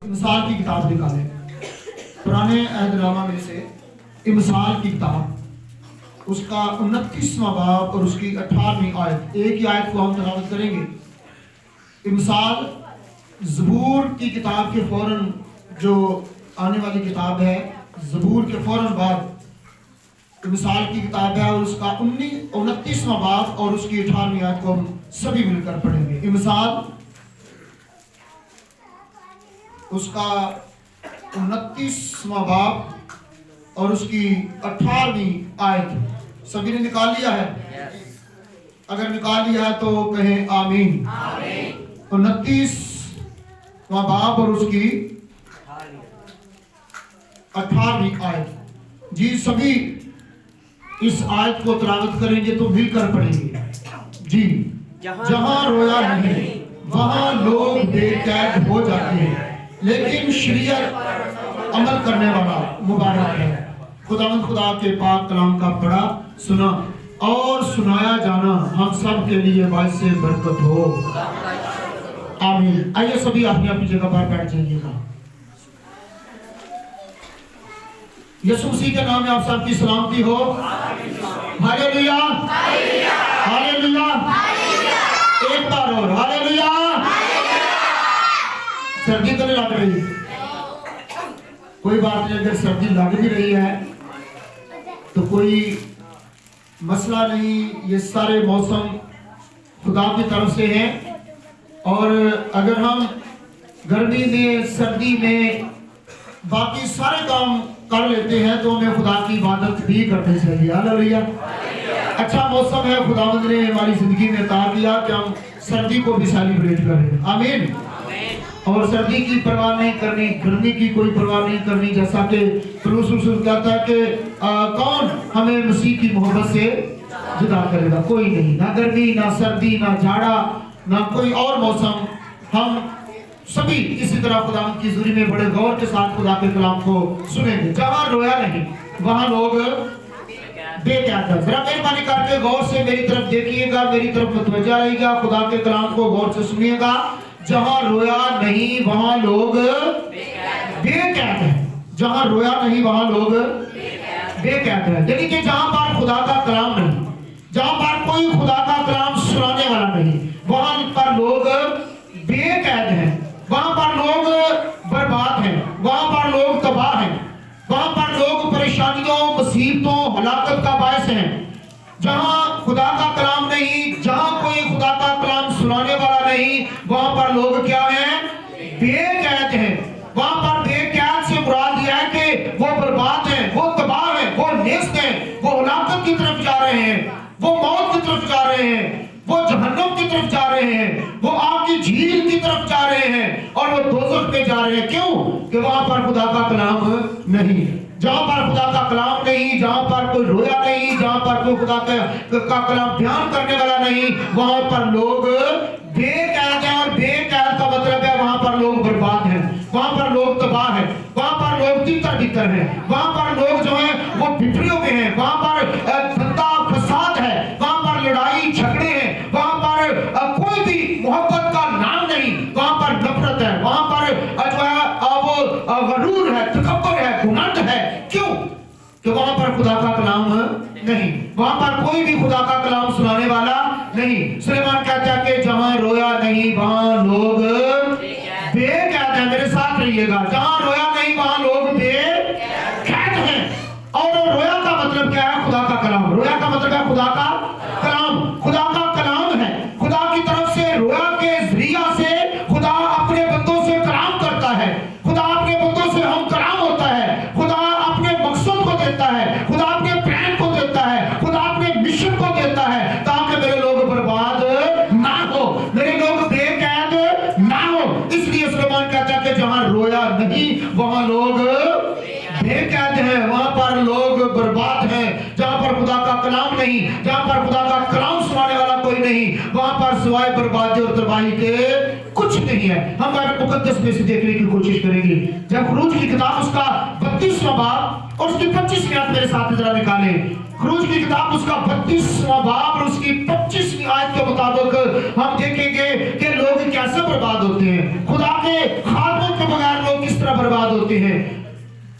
मिसाल की किताब निकाले, पुराने अहदनामा में से मिसाल की किताब उसका 29वां बाब और उसकी 18वीं आयत, एक ही आयत को हम तलावत करेंगे। मिसाल ज़बूर की किताब के फौरन जो आने वाली किताब है, ज़बूर के फौरन बाद मिसाल की किताब है और उसका 29वां बाब और उसकी 18वीं आयत को हम सभी मिलकर पढ़ेंगे। मिसाल उसका 29वां बाब और उसकी 18वीं आयत सभी ने निकाल लिया है? अगर निकाल लिया है तो कहें आमीन। 29वां बाब और उसकी 18वीं आयत। जी सभी इस आयत को तिलावत करेंगे तो मिलकर पढ़ेंगे। जी, जहां रोया नहीं वहां लोग बेकैद हो जाते हैं, लेकिन शरीयत अमल करने वाला मुबारक है। खुदावंद खुदा के पाक कलाम का पढ़ा, सुना और सुनाया जाना हम सब के लिए बाइस से बरकत हो। आमीन। आइए सभी अपनी अपनी जगह पर बैठ जाइएगा। यीशु मसीह के नाम में आप सबकी सलामती हो। हालेलुया, हालेलुया, एक बार और हालेलुया। सर्दी तो नहीं लग रही? कोई बात नहीं, अगर सर्दी लग भी रही है तो कोई मसला नहीं, ये सारे मौसम खुदा की तरफ से हैं। और अगर हम गर्मी में, सर्दी में बाकी सारे काम कर लेते हैं तो हमें खुदा की इबादत भी करनी चाहिए। हालेलुया। अच्छा मौसम है, खुदावंद ने हमारी जिंदगी में अता किया कि हम सर्दी को भी सेलिब्रेट करें। आमीन। और सर्दी की परवाह नहीं करनी, गर्मी की कोई परवाह नहीं करनी। जैसा कि पौलुस कहता है कि कौन हमें मसीह की मोहब्बत से जुदा करेगा? कोई नहीं, ना गर्मी, ना सर्दी, ना जाड़ा, ना कोई और मौसम। हम सभी इसी तरह खुदा की हुजूरी में बड़े गौर के साथ खुदा के कलाम को सुनेंगे। जहां रोया नहीं वहां लोग बेकैद है। जरा मेहरबानी करके गौर से मेरी तरफ देखिएगा, मेरी तरफ मुतवज्जा रहिएगा, खुदा के कलाम को गौर से सुनिएगा। जहां रोया नहीं वहां लोग बेकैद है। जहां रोया नहीं वहां लोग बेकैद है, यानी कि जहां पर खुदा का कलाम नहीं, जहां पर कोई खुदा का कलाम सुनाने वाला नहीं, वहां पर लोग बेकैद हैं, वहां पर लोग बर्बाद हैं, वहां पर लोग तबाह हैं, वहां पर लोग परेशानियों, मुसीबतों, हलाकत का बायस हैं। जहां खुदा का कलाम नहीं, जहां कोई खुदा का कलाम सुनाने वाला नहीं, वहां पर लोग क्या हैं? बेकैद हैं। वहां पर बेकैद से मुराद यह है कि वो बर्बाद हैं, वो तबाह हैं, वो नेस्त हैं, वो हलाकत की तरफ जा रहे हैं, वो मौत की तरफ जा रहे हैं, वो जहन्नम की तरफ जा रहे हैं, वो आग की झील की तरफ जा रहे हैं और वो दोज़ख पे जा रहे हैं। क्यों? कि वहां पर खुदा का कलाम नहीं। जहां पर खुदा का कलाम नहीं, जहां पर कोई रोया नहीं, जहां पर कोई खुदा का कलाम बयान करने वाला नहीं, वहां पर लोग बेकैद हैं। और बेकैद का मतलब है वहां पर लोग बर्बाद हैं, वहां पर लोग तबाह हैं, वहां पर लोग तितर बितर हैं, वहां पर लोग जो है वो बिखरे हुए हैं, वहां पर धंधा फसाद है, वहां पर लड़ाई झगड़े हैं, वहां पर कोई भी मोहब्बत का नाम नहीं, वहां पर नफरत है, वहां पर जो है वो गरूर है, तकब्बुर है, घमंड है। क्यों? कि वहां पर खुदा का कलाम नहीं, वहां पर कोई भी खुदा का कलाम सुनाने वाला नहीं। सुलेमान कहता है कि जहां रोया नहीं वहां लोग बेकैद हैं। मेरे साथ रहिएगा, जहां रोया नहीं वहां लोग बेकैद हैं। और रोया का मतलब क्या है? खुदा का कलाम। रोया का मतलब है खुदा का कलाम। खुदा का कलाम है, खुदा की तरफ से रोया के जरिया से खुदा अपने बंदों से कलाम करता है, खुदा अपने बंदों से हम कलाम होता है, खुदा अपने मकसद को देता है, खुदा अपने प्लान को देता है, खुदा अपने मिशन को देता है, ताकि मेरे लोग बर्बाद ना हो, मेरे लोग बेकैद ना हो। इसलिए सुलेमान कहता है कि जहां रोया नहीं वहां लोग बेकैद हैं, वहां पर लोग बर्बाद हैं। जहां पर खुदा का कलाम नहीं, जहां पर खुदा का कलाम सुनाने वाला कोई नहीं, वहां पर सिवाय बर्बादी और तबाही के कुछ नहीं है। हम बाइबल मुकद्दस में से देखने की कोशिश करेंगे। जब खरूज की किताब उसका 32वां बाब और उसकी 25वीं आयत मेरे साथ जरा निकालें। खरूज की किताब उसका 32वां बाब और उसकी 25वीं आयत के मुताबिक हम देखेंगे कि लोग कैसे बर्बाद होते हैं। खुदा के खादमों के बगैर लोग होते हैं।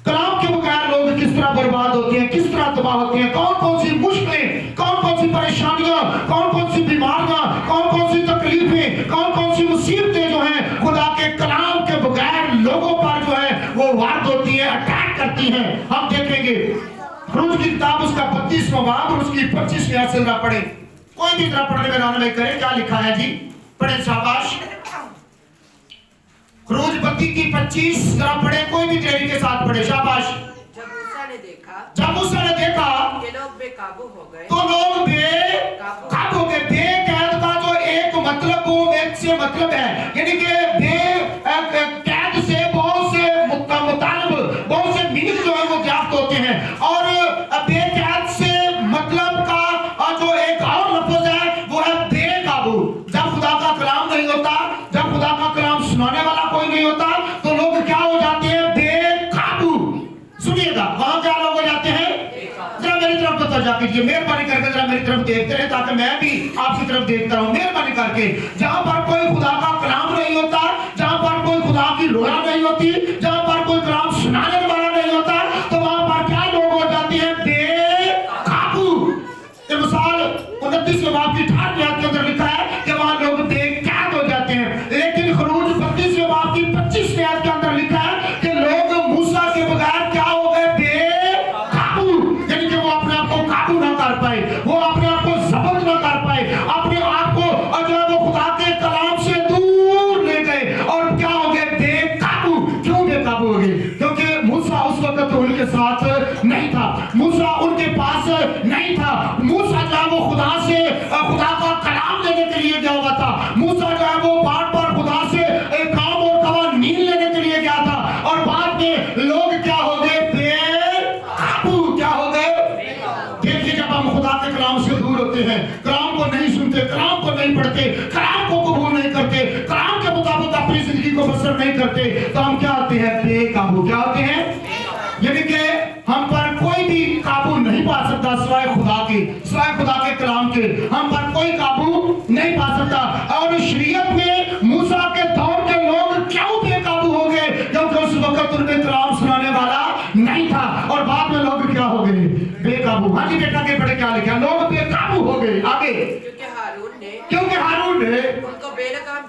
कलाम के बगैर लोग किस तरह बर्बाद होते हैं, किस तरह तबाह होते हैं, कौन कौन सी मुश्किलें, कौन कौन सी परेशानियां, कौन कौन सी बीमारियां, कौन कौन सी तकलीफें, कौन कौन सी मुसीबतें जो हैं खुदा के कलाम के बगैर लोगों पर जो है वो वार होती है, अटैक करती हैं। हम देखेंगे खरूज की किताब उसका 32वां बाब और उसकी 25वीं आयत से जरा पढ़े। कोई भी जरा पढ़ने में रान नहीं करे, क्या लिखा है जी, पढ़े शाबाश। खरूज 32 की 25 जरा पढ़े, कोई भी देरी के साथ पढ़े, शाबाश। जब मूसा ने देखा कि लोग बेकाबू हो गए, तो लोग बेकाबू हो गए। बेकैद का जो एक मतलब वो एक से मतलब है, यानी कि बेकैद से बहुत से मुतालब, बहुत से मीनिंग जो है वो ज्ञात होते हैं। और बेकैद से मतलब का जो एक और लफ्ज है वो है बेकाबू। जब खुदा का कलाम नहीं होता, जब खुदा का कलाम सुनाने वाला कोई नहीं होता, तो लोग क्या हो जाते हैं, बेकाबू। सुनिएगा, वहां क्या लोग हो जाते हैं, जरा मेरी तरफ तवज्जो कीजिए, मेहरबानी करके जरा मेरी तरफ देखते रहे ताकि मैं भी आपकी तरफ देखता रहूं। मेहरबानी करके, जहां पर कोई खुदा का कलाम नहीं होता, जहां पर कोई खुदा की रोया नहीं होती, जहां पर कोई कलाम सुनाने वाला नहीं होता, तो वहां पर क्या लोग हो जाते हैं, बेकाबू। ये मिसाल 29वें बाब की 18वीं आयत के अंदर लिखा है कि वहां लोग बेकैद हो जाते हैं। लेकिन खरूज 32वें बाब की 25वीं आयत के अंदर लिखा है कि लोग मूसा के बगैर क्या हो गए, बेकाबू। यानी कि वो अपने आप को काबू ना कर पाए, वो अपने आप को जब्त ना कर पाए, अपने आप को जो है वो खुदा के कलाम से दूर ले गए और क्या हो गए, बेकाबू। क्यों बेकाबू हो गए? क्योंकि मूसा उस वक्त उनके साथ नहीं था, मूसा उनके पास नहीं था। मूसा जो है वो खुदा से खुदा का कलाम लेने के लिए गया हुआ था। मूसा जो है वो बार बार खुदा से एक काम और कवानीन लेने के लिए गया था, और बाद में लोग क्या हो गए, बेकाबू। क्या हो गए? देखिए, जब हम खुदा के कलाम से दूर होते हैं, कलाम को नहीं सुनते, कलाम को नहीं पढ़ते, कलाम को कबूल नहीं करते, कलाम के मुताबिक अपनी जिंदगी को बसर नहीं करते, तो हम क्या होते हैं, बेकाबू। क्या होते हैं? यानी कि हम पर कोई भी काबू नहीं पा सकता सिवाय खुदा के, सिवाय खुदा के कलाम के हम पर कोई काबू नहीं पा सकता। और शरीयत में मूसा के दौर के लोग क्यों बेकाबू हो गए? क्योंकि उस वक्त उनमें कलाम सुनाने वाला नहीं था, और बाद में लोग क्या हो गए, बेकाबू। हाँ जी बेटा के बड़े क्या लिखा, लोग बेकाबू हो गए। आगे, क्योंकि हारून ने उनको बेलगाम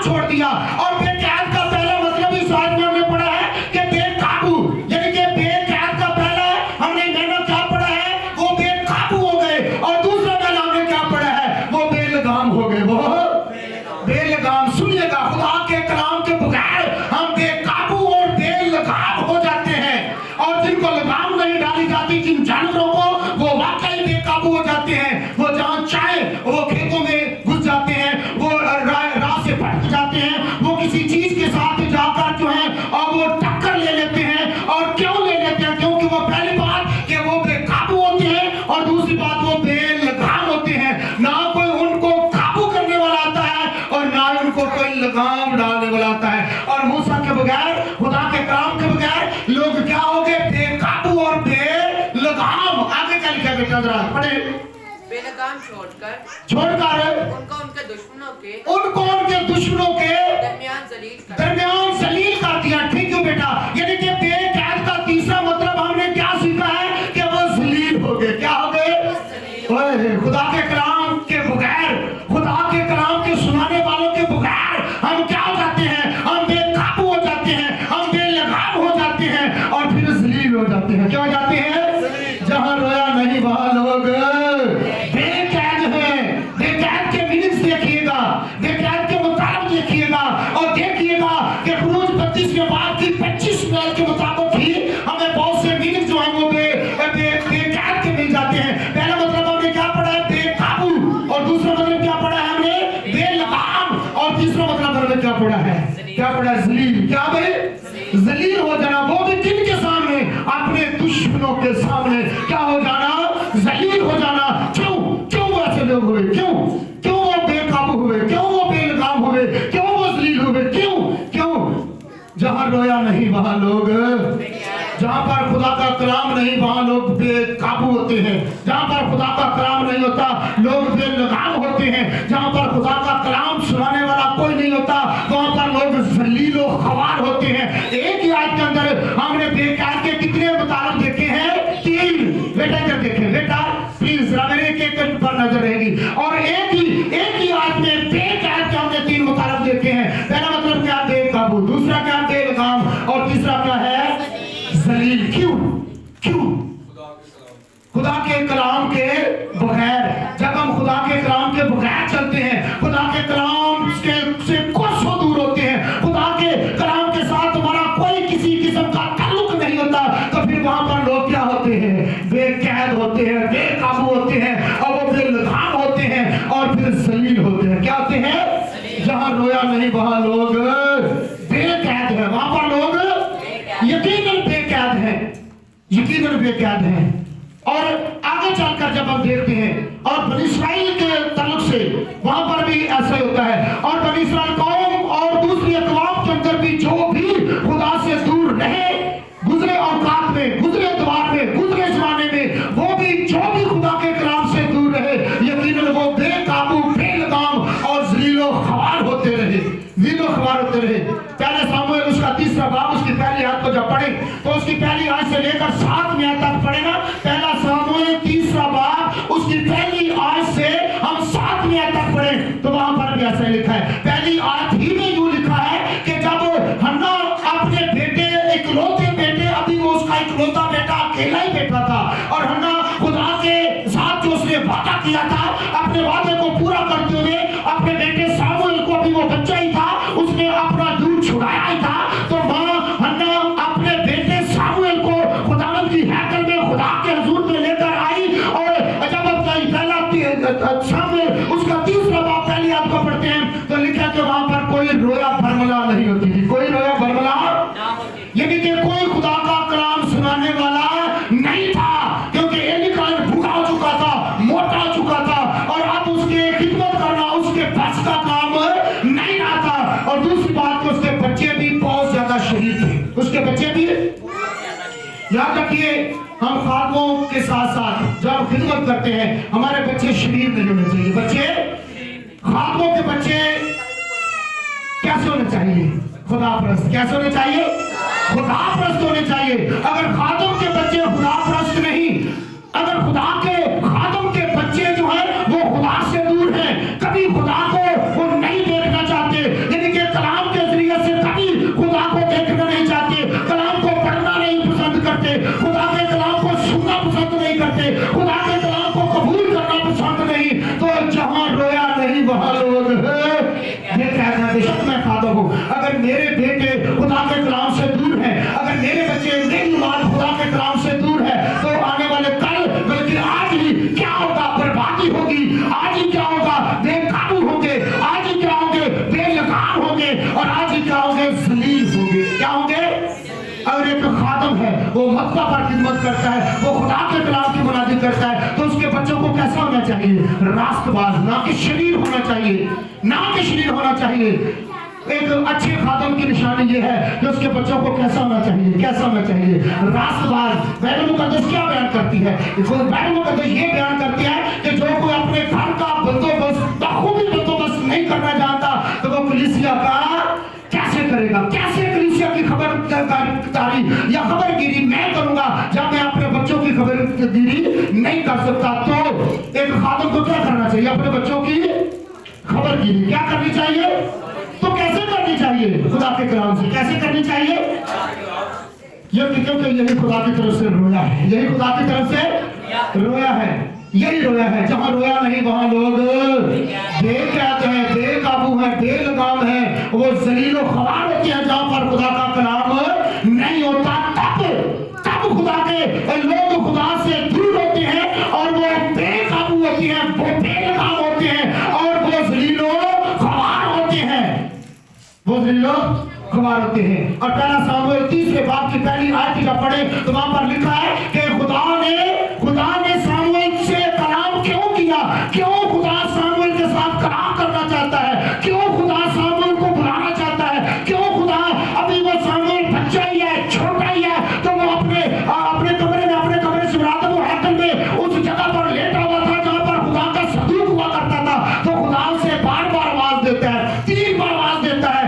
छोड़ दिया। और बेकैद का पहला मतलब इस आयत में हमने पढ़ा है कि बेकाबू, यानी कि बेकैद का पहला हमने क्या पढ़ा है, वो बेकाबू हो गए। और दूसरा पहला हमने क्या पढ़ा है, वो बेलगाम हो गए। वो बेलगाम, सुनिएगा, खुदा के कलाम के बगैर हम बेकाबू और बेलगाम हो जाते हैं। और जिनको लगाम नहीं डाली जाती, जिन जानवरों को, वो वाकई बेकाबू हो जाते हैं। वो जहां चाहे वो खेतों में घुस जाते हैं, वो राह से भटक जाते हैं, वो किसी चीज के साथ जाकर जो है और वो टक्कर ले लेते हैं। और क्यों ले लेते हैं? क्योंकि वो पहली बात कि वो बेकाबू होते हैं, और दूसरी बात वो बेलगाम होते हैं। ना कोई उनको काबू करने वाला आता है, और ना उनको कोई लगाम डालने वाला आता है। और मूसा के बगैर, खुदा के कलाम के बगैर लोग क्या हो गए, बेकाबू और बेलगाम। आगे क्या लिखा बेटा, जरा पढ़े। बेलगाम छोड़कर उनको उनके दुश्मनों के दरमियान जलील कर दिया। ठीक है बेटा, यानी कि बेकैद का तीसरा मतलब हमने क्या सीखा है कि वो जलील हो गए। क्या हो गए? खुदा के कलाम के बगैर, खुदा के कलाम के सुनाने वालों के बगैर हम क्या हो जाते हैं, हम बेकाबू हो जाते हैं, हम बेलगाम हो जाते हैं, और फिर जलील हो जाते हैं। क्या हो जाते हैं? जहां रोया नहीं वहां लोग बेकैद हैं। बेकैद के मीनिंग्स देखिएगा, बेकैद के मुताबिक देखिएगा, और देखिएगा कि खरूज 32वें बाब की 25वीं आयत के मुताबिक ही हमें बहुत से मीनिंग्स जो है वो बेकैद के मिल जाते हैं। पहला मतलब हमने क्या पढ़ा है, बेकाबू, और दूसरा मतलब क्या पढ़ा है हमने, बेलगाम, और तीसरा मतलब हमने क्या पढ़ा है, क्या पढ़ा है, जलील। क्या भाई? जलील हो जाना, वो भी किनके सामने, अपने दुश्मनों के सामने क्या हो जाना, जलील हो जाना। क्यों वो ऐसे लोग हुए? क्यों वो बेकाबू हुए? क्यों वो बेलगाम हुए? क्यों वो जलील हुए? क्यों? जहां रोया नहीं वहां लोग, जहां पर खुदा का कलाम नहीं वहां लोग बेकाबू होते हैं। जहां पर खुदा का कलाम नहीं होता, लोग बेलगाम होते हैं। जहां पर खुदा का कलाम सुनाने वाला कोई नहीं होता, वहां पर लोग जलील और ख्वार होते हैं। पहला मतलब क्या? बेकाबू। दूसरा क्या? बेलगाम। और तीसरा क्या है? जलील। क्यों? क्यों? खुदा के कलाम के बगैर। जब हम खुदा के कलाम के बगैर चलते हैं, खुदा के कलाम से कोसों दूर होते हैं, खुदा के कलाम के साथ हमारा कोई किसी किस्म का ताल्लुक नहीं होता, तो फिर वहां पर लोग क्या होते हैं? बेकैद होते हैं, बेकाबू होते हैं, और वो बेलगाम होते हैं, और फिर जलील होते हैं। क्या होते हैं? जहां रोया नहीं वहां लोग बेकैद हैं, वहां पर लोग यकीनन बेकैद हैं, यकीनन बेकैद हैं। और आगे चलकर जब हम देखते हैं, और बनी इस्राइल के ताल्लुक से वहां पर भी ऐसा ही होता है, और बनी इस्राइल कौम और दूसरी अक़वाम के अंदर भी जो भी खुदा से दूर रहे, गुजरे औकात में, गुजरे द्वार में, गुजरे जमाने में, वो भी जो भी खुदा के कलाम से दूर रहे, यकीनन वो बेकाबू, बेलगाम और ज़लीलो ख्वार होते रहे, ज़लीलो ख्वार होते रहे। पहले सामुएल उसका 3रा बाब, उसकी पहली आयत को जब पढ़े तो उसकी पहली आयत से लेकर 7वीं आयत तक पढ़े ना। पहला सामुएल 3रा बाब, उसकी पहली आयत से हम 7वीं आयत तक पढ़े तो वहां पर भी ऐसा लिखा है। पहली आयत ही में यूं लिखा है कि जब हन्ना अपने बेटे, इकलौते बेटे, अभी वो उसका इकलौता बेटा अकेला ही बेटा था, और हन्ना खुदा के साथ जो उसने वादा किया था, अपने वादे को पूरा करते हुए अपने बेटे सामुएल को, अभी वो बच्चा ही था, उसने अपना दूध छुड़ाया ही था, तो मां हन्ना अपने बेटे सामुएल को खुदावंद की हैकल में, खुदा के हुजूर में लेकर आई। और जब पहला सामुएल उसका 3रा बाब पहली आयत को पढ़ते हैं तो लिखा कि वहां पर कोई रोया भरमला नहीं होती थी, कोई रोया भरमला, यानी कि कोई खुदा का कलाम सुनाने वाला नहीं था, क्योंकि एली कान भूखा हो चुका था, मोटा हो चुका था, और अब उसके खिदमत करना उसके बस का काम नहीं रहा था। और दूसरी बात, उसके बच्चे भी बहुत ज्यादा शहीद थे, उसके बच्चे भी। याद रखिए, हम खादमों के साथ साथ जब खिदमत करते हैं, हमारे बच्चे शरीर नहीं होने चाहिए। बच्चे, खादमों के बच्चे कैसे होने चाहिए? खुदाप्रस्त। कैसे होने चाहिए? खुदाप्रस्त होने चाहिए। अगर खादम के बच्चे खुदाप्रस्त नहीं, अगर खुदा के खादम के बच्चे जो है वो खुदा से दूर हैं, कभी खुदा को वो नहीं देखना चाहते, यानी कि कलाम के जरिए से कभी खुदा को देखना नहीं चाहते, कलाम को पढ़ना नहीं पसंद करते, खुदा के कलाम को सुनना पसंद नहीं करते, खुदा के कलाम को कबूल करना पसंद नहीं, तो जहां रोया नहीं वहां लोग ये कहना है। बेशक मैं खादम हूं, अगर मेरे बेटे खुदा के कलाम से दूर है, अगर मेरे बच्चे, मेरी औलाद खुदा के कलाम से दूर है, तो आने वाले कल, बल्कि आज ही क्या होगा? बर्बादी होगी। आज ही क्या होगा? बेकाबू होंगे, आज ही क्या होंगे? बेलगाम होंगे, और आज ही क्या होंगे? जलील होंगे। क्या होंगे? अगर एक खादम है, वो मक्का पर खिदमत करता है, वो खुदा के कलाम की मुनादी करता है, तो उसके बच्चों को कैसा होना चाहिए? रास्तबाज, ना कि शरीर होना चाहिए, ना कि शरीर होना चाहिए। एक अच्छे खादम की निशानी ये है कि उसके बच्चों को कैसा होना चाहिए? कैसा होना चाहिए? रास्तबाज। बाइबल मुकद्दस क्या बयान करती है? बाइबल मुकद्दस ये बयान करती है कि जो कोई अपने घर का बंदोबस्त, बखूबी बंदोबस्त नहीं करना जानता, तो वो कलीसिया का कैसे करेगा? कैसे कलीसिया की खबरदारी या खबरगिरी मैं करूंगा जब मैं अपने बच्चों की खबरगिरी नहीं कर सकता? तो एक खादम को क्या करना चाहिए? अपने बच्चों की खबरगिरी क्या करनी चाहिए? तो कैसे करनी चाहिए? खुदा के कलाम से। कैसे करनी चाहिए? ये क्योंकि यही खुदा की तरफ से रोया है, यही खुदा की तरफ से रोया है, यही रोया है। जहां रोया नहीं वहां लोग बेकैद हैं, बेकाबू हैं, बेलगाम हैं, वो जलीलो ख्वार होते हैं। जहां पर खुदा का कलाम नहीं होता, तब खुदा के लोग खुदा से दूर होते हैं, और वो बेकाबू होते हैं, वो बेलगाम होते हैं, और वो जलीलो ख्वार होते हैं, वो जलीलो ख्वार होते हैं। और पहला सामुएल 3रे बाब की पहली आयत जब पढ़े तो वहां पर लिखा है कि खुदा ने सामुएल से कलाम क्यों किया? क्यों खुदा सामुएल के साथ कलाम करना चाहता है? क्यों खुदा सामुएल को बुलाना चाहता है? क्यों खुदा, अभी वो सामुएल बच्चा ही है, छोटा ही है, तो वो अपने कमरे से बुलाता, वो हैकल में उस जगह पर लेटा हुआ था जहां पर खुदा का सदूक हुआ करता था, तो खुदा से बार बार आवाज देता है, 3 बार आवाज देता है,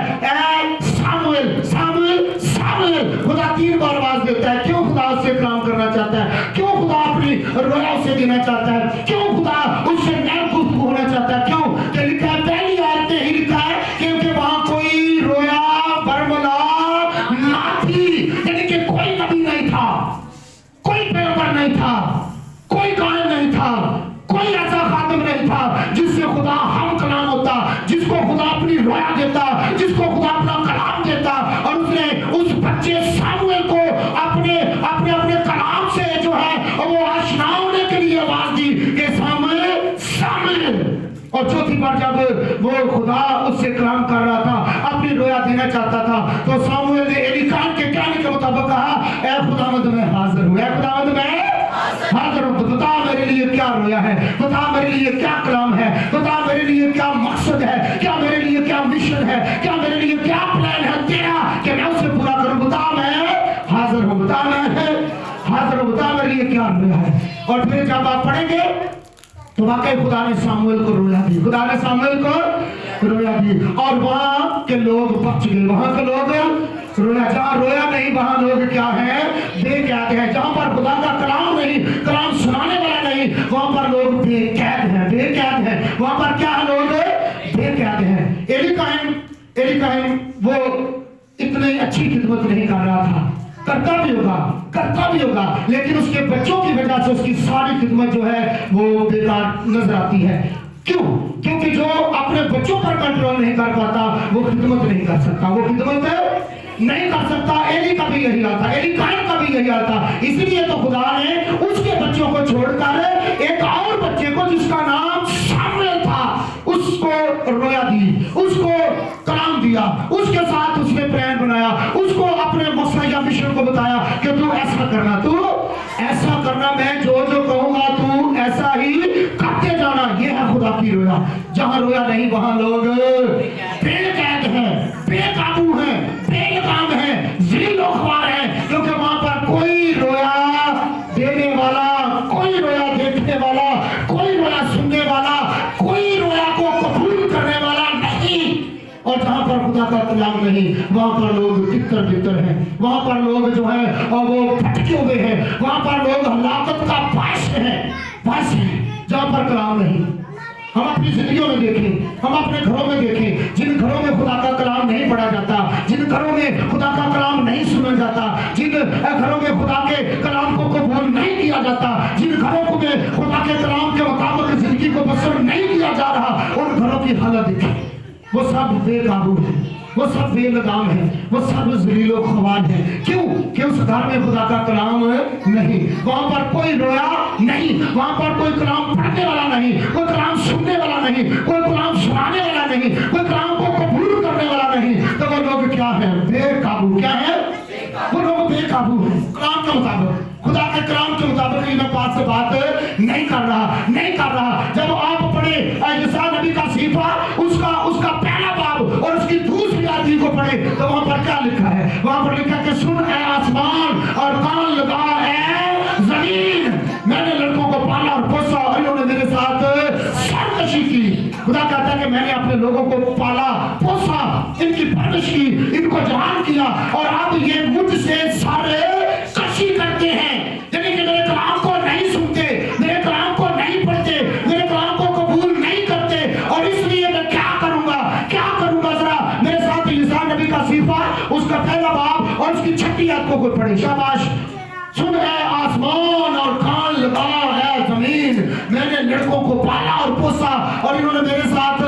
खुदा 3 बार आवाज देता है। क्यों खुदा उससे काम करना चाहता है? क्यों खुदा अपनी खुदा उससे कलाम कर रहा था, अपनी रोया देना चाहता था। तो सामुएल ने एलीकान के कहने के मुताबिक कहा, ऐ खुदावंद मैं हाजिर हूँ, ऐ खुदावंद मैं हाजिर हूँ, तो बता मेरे लिए क्या रोया है, बता मेरे लिए क्या कलाम है, बता मेरे लिए क्या मकसद है, क्या मेरे लिए क्या मिशन है, क्या मेरे लिए क्या प्लान है तेरा कि मैं उसे पूरा करूं। बता मैं हाजिर हूं, बता मैं हाजिर हूं, बता मेरे लिए क्या रोया है। और फिर जब आप पढ़ेंगे तो वाकई खुदा ने सामुएल को रोया दी, खुदा ने सामुएल को रोया दी, और वहां के लोग बच गए, वहां के लोग रोया। जहां रोया नहीं वहां लोग क्या है, बेकैद है। जहां पर खुदा का कलाम नहीं, कलाम सुनाने वाला नहीं, वहां पर लोग बेकैद है, बेकैद है। वहां पर क्या है, लोग बेकैद है। एलीकाइन वो इतनी अच्छी खिदमत नहीं कर रहा था, करता भी होगा, लेकिन उसके बच्चों की वजह से उसकी सारी खिदमत जो है वो बेकार नजर आती है। क्यों? क्योंकि जो अपने बच्चों पर कंट्रोल नहीं कर पाता वो खिदमत नहीं कर सकता, वो खिदमत नहीं कर सकता। एली का भी यही हाल था, एलीकाइन का भी यही हाल था। इसलिए तो खुदा ने उसके बच्चों को छोड़कर एक और बच्चे को जिसका नाम शामुएल था उसको रोया दी, उसको कलाम दिया, उसके साथ उसने प्लान बनाया, उसको अपने मकसद या मिशन को बताया कि तू ऐसा करना, तू ऐसा करना, मैं जो जो कहूंगा तू ऐसा ही करते जाना। ये है खुदा की रोया। जहां रोया नहीं वहां लोग बेकैद हैं, बेकाबू हैं, बेलगाम हैं, ज़िल्लोख्वार हैं, क्योंकि वहां पर कोई रोया देने वाला, कोई रोया देखने वाला, कोई रोया सुनने वाला, कोई रोया को कबूल करने वाला नहीं। और जहां पर खुदा का कलाम नहीं वहां पर लोग तितर हैं, वहां पर लोग जो है और वो भटके हुए हैं, वहां पर लोग हलाकत का बायस है। जहां पर कलाम नहीं, हम अपनी जिंदगियों में देखें, हम अपने घरों में देखें, जिन घरों में खुदा का कलाम नहीं पढ़ा जाता, जिन घरों में खुदा का कलाम नहीं सुना जाता, जिन घरों में खुदा के कलाम को कबूल नहीं किया जाता, जिन घरों को में खुदा के कलाम के मुताबिक जिंदगी को बसर नहीं किया जा रहा, उन घरों की हालत देखें, वो सब बेकाबू है, वो सब बेलगाम है, वो सब ज़लीलो ख्वार है। क्यों? कि उस घर में खुदा का कलाम नहीं, वहां पर कोई रोया नहीं, वहां पर कोई कलाम पढ़ने वाला नहीं, कोई कलाम सुनने वाला नहीं, कोई कलाम सुनाने वाला नहीं, कोई कलाम को कबूल करने वाला नहीं। तो वो लोग क्या है, बेकाबू। क्या है? वो लोग बेकाबू है कलाम के मुताबिक, खुदा के कलाम के मुताबिक। मैं बात से बात नहीं कर रहा। जब आप पढ़े यशायाह नबी का सीफा, उसका पहला बाब और उसकी दूसरी आयत को पढ़े तो वहां पर क्या लिखा है? वहां पर लिखा कि सुन है आसमान और कान लगा है जमीन, मैंने लड़कों को पाला और पोसा और इन्होंने मेरे साथ सरकशी की। खुदा कहता है कि मैंने अपने लोगों को पाला, पोसा, इनकी परवरिश की, इनको जवान किया, और अब ये मुझसे सारे कशी करते हैं, यानी कि मेरे कलाम को नहीं सुनते, मेरे कलाम को नहीं पढ़ते, मेरे कलाम को कबूल नहीं करते। और इसलिए मैं क्या करूंगा जरा मेरे साथ यशायाह नबी का सीफा, उसका पहला बाब और उसकी छठी आयत को कोई पढ़े। शाबाश। सुन है आसमान और कान लगा है जमीन, मैंने लड़कों को पाला और पोसा और इन्होंने मेरे साथ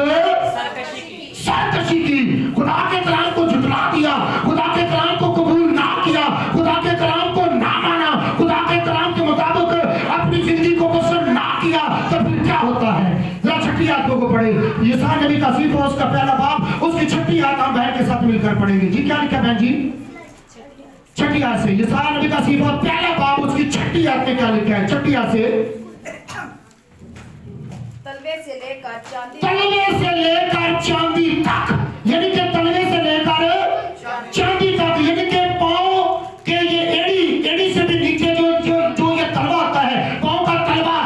सरकशी की। खुदा के कलाम को झुठला दिया, खुदा के कलाम को कबूल ना किया, खुदा के कलाम को ना माना, खुदा के कलाम के मुताबिक अपनी जिंदगी को बसर ना किया, तो फिर क्या होता है? जरा छठी आयतों को पढ़े। यशायाह नबी का सीफा, उसका पहला बाब, उसकी छठी आयत हम बहन के साथ मिलकर पढ़ेंगे। जी क्या लिखा बहन जी? छठी आयत से यशायाह नबी का सीफा पहला बाब, उसकी छठी आयत में क्या लिखा है? छठी आयत से तलवे से लेकर चांदी तक, यानी कि तलवे से लेकर चांदी तक, यानी कि पांव के ये एड़ी से भी नीचे जो ये तलवा आता है, पांव का तलवा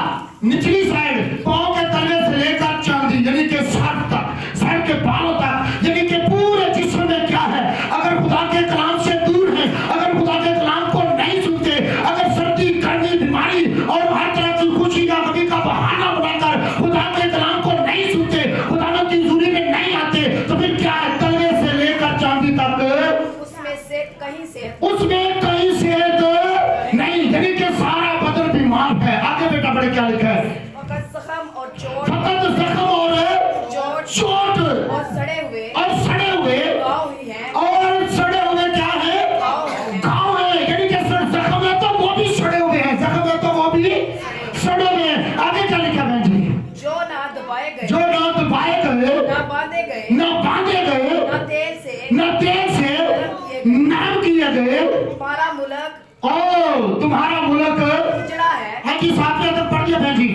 निचली साइड, पांव के तलवे से लेकर चांदी, यानी कि सर तक, सर के बालों तक, यानी कि पूरे जिस्म में क्या है? अगर खुदा के कलाम से दूर है, अगर खुदा के कलाम को नहीं सुनते, अगर सर्दी गर्मी बीमारी और हर तरह की खुशी या गमी का बहाना बनाकर खुदा के कलाम को नहीं सुनते, खुदा की हुजूरी में नहीं आते, तो फिर क्या है? तलवे से लेकर चांदी तक उसमें कहीं से नहीं, यानी कि सारा बदन बीमार है। आगे बेटा बड़े क्या लिखा है? फकत जख्म और चोट और सड़े हुए घाव ही हैं, और सड़े हुए क्या है? घाव है, यानी कि जख्म है तो वो भी सड़े हुए हैं, जख्म है तो वो भी सड़े हुए हैं। आगे क्या लिखा बहन जी? जो ना दबाए गए, ना बांधे गए, किए गए नरम किए गए तुम्हारा मुल्क और तुम्हारा मुल्क उजड़ा है कि साथ में तक पढ़ दिया बहन जी।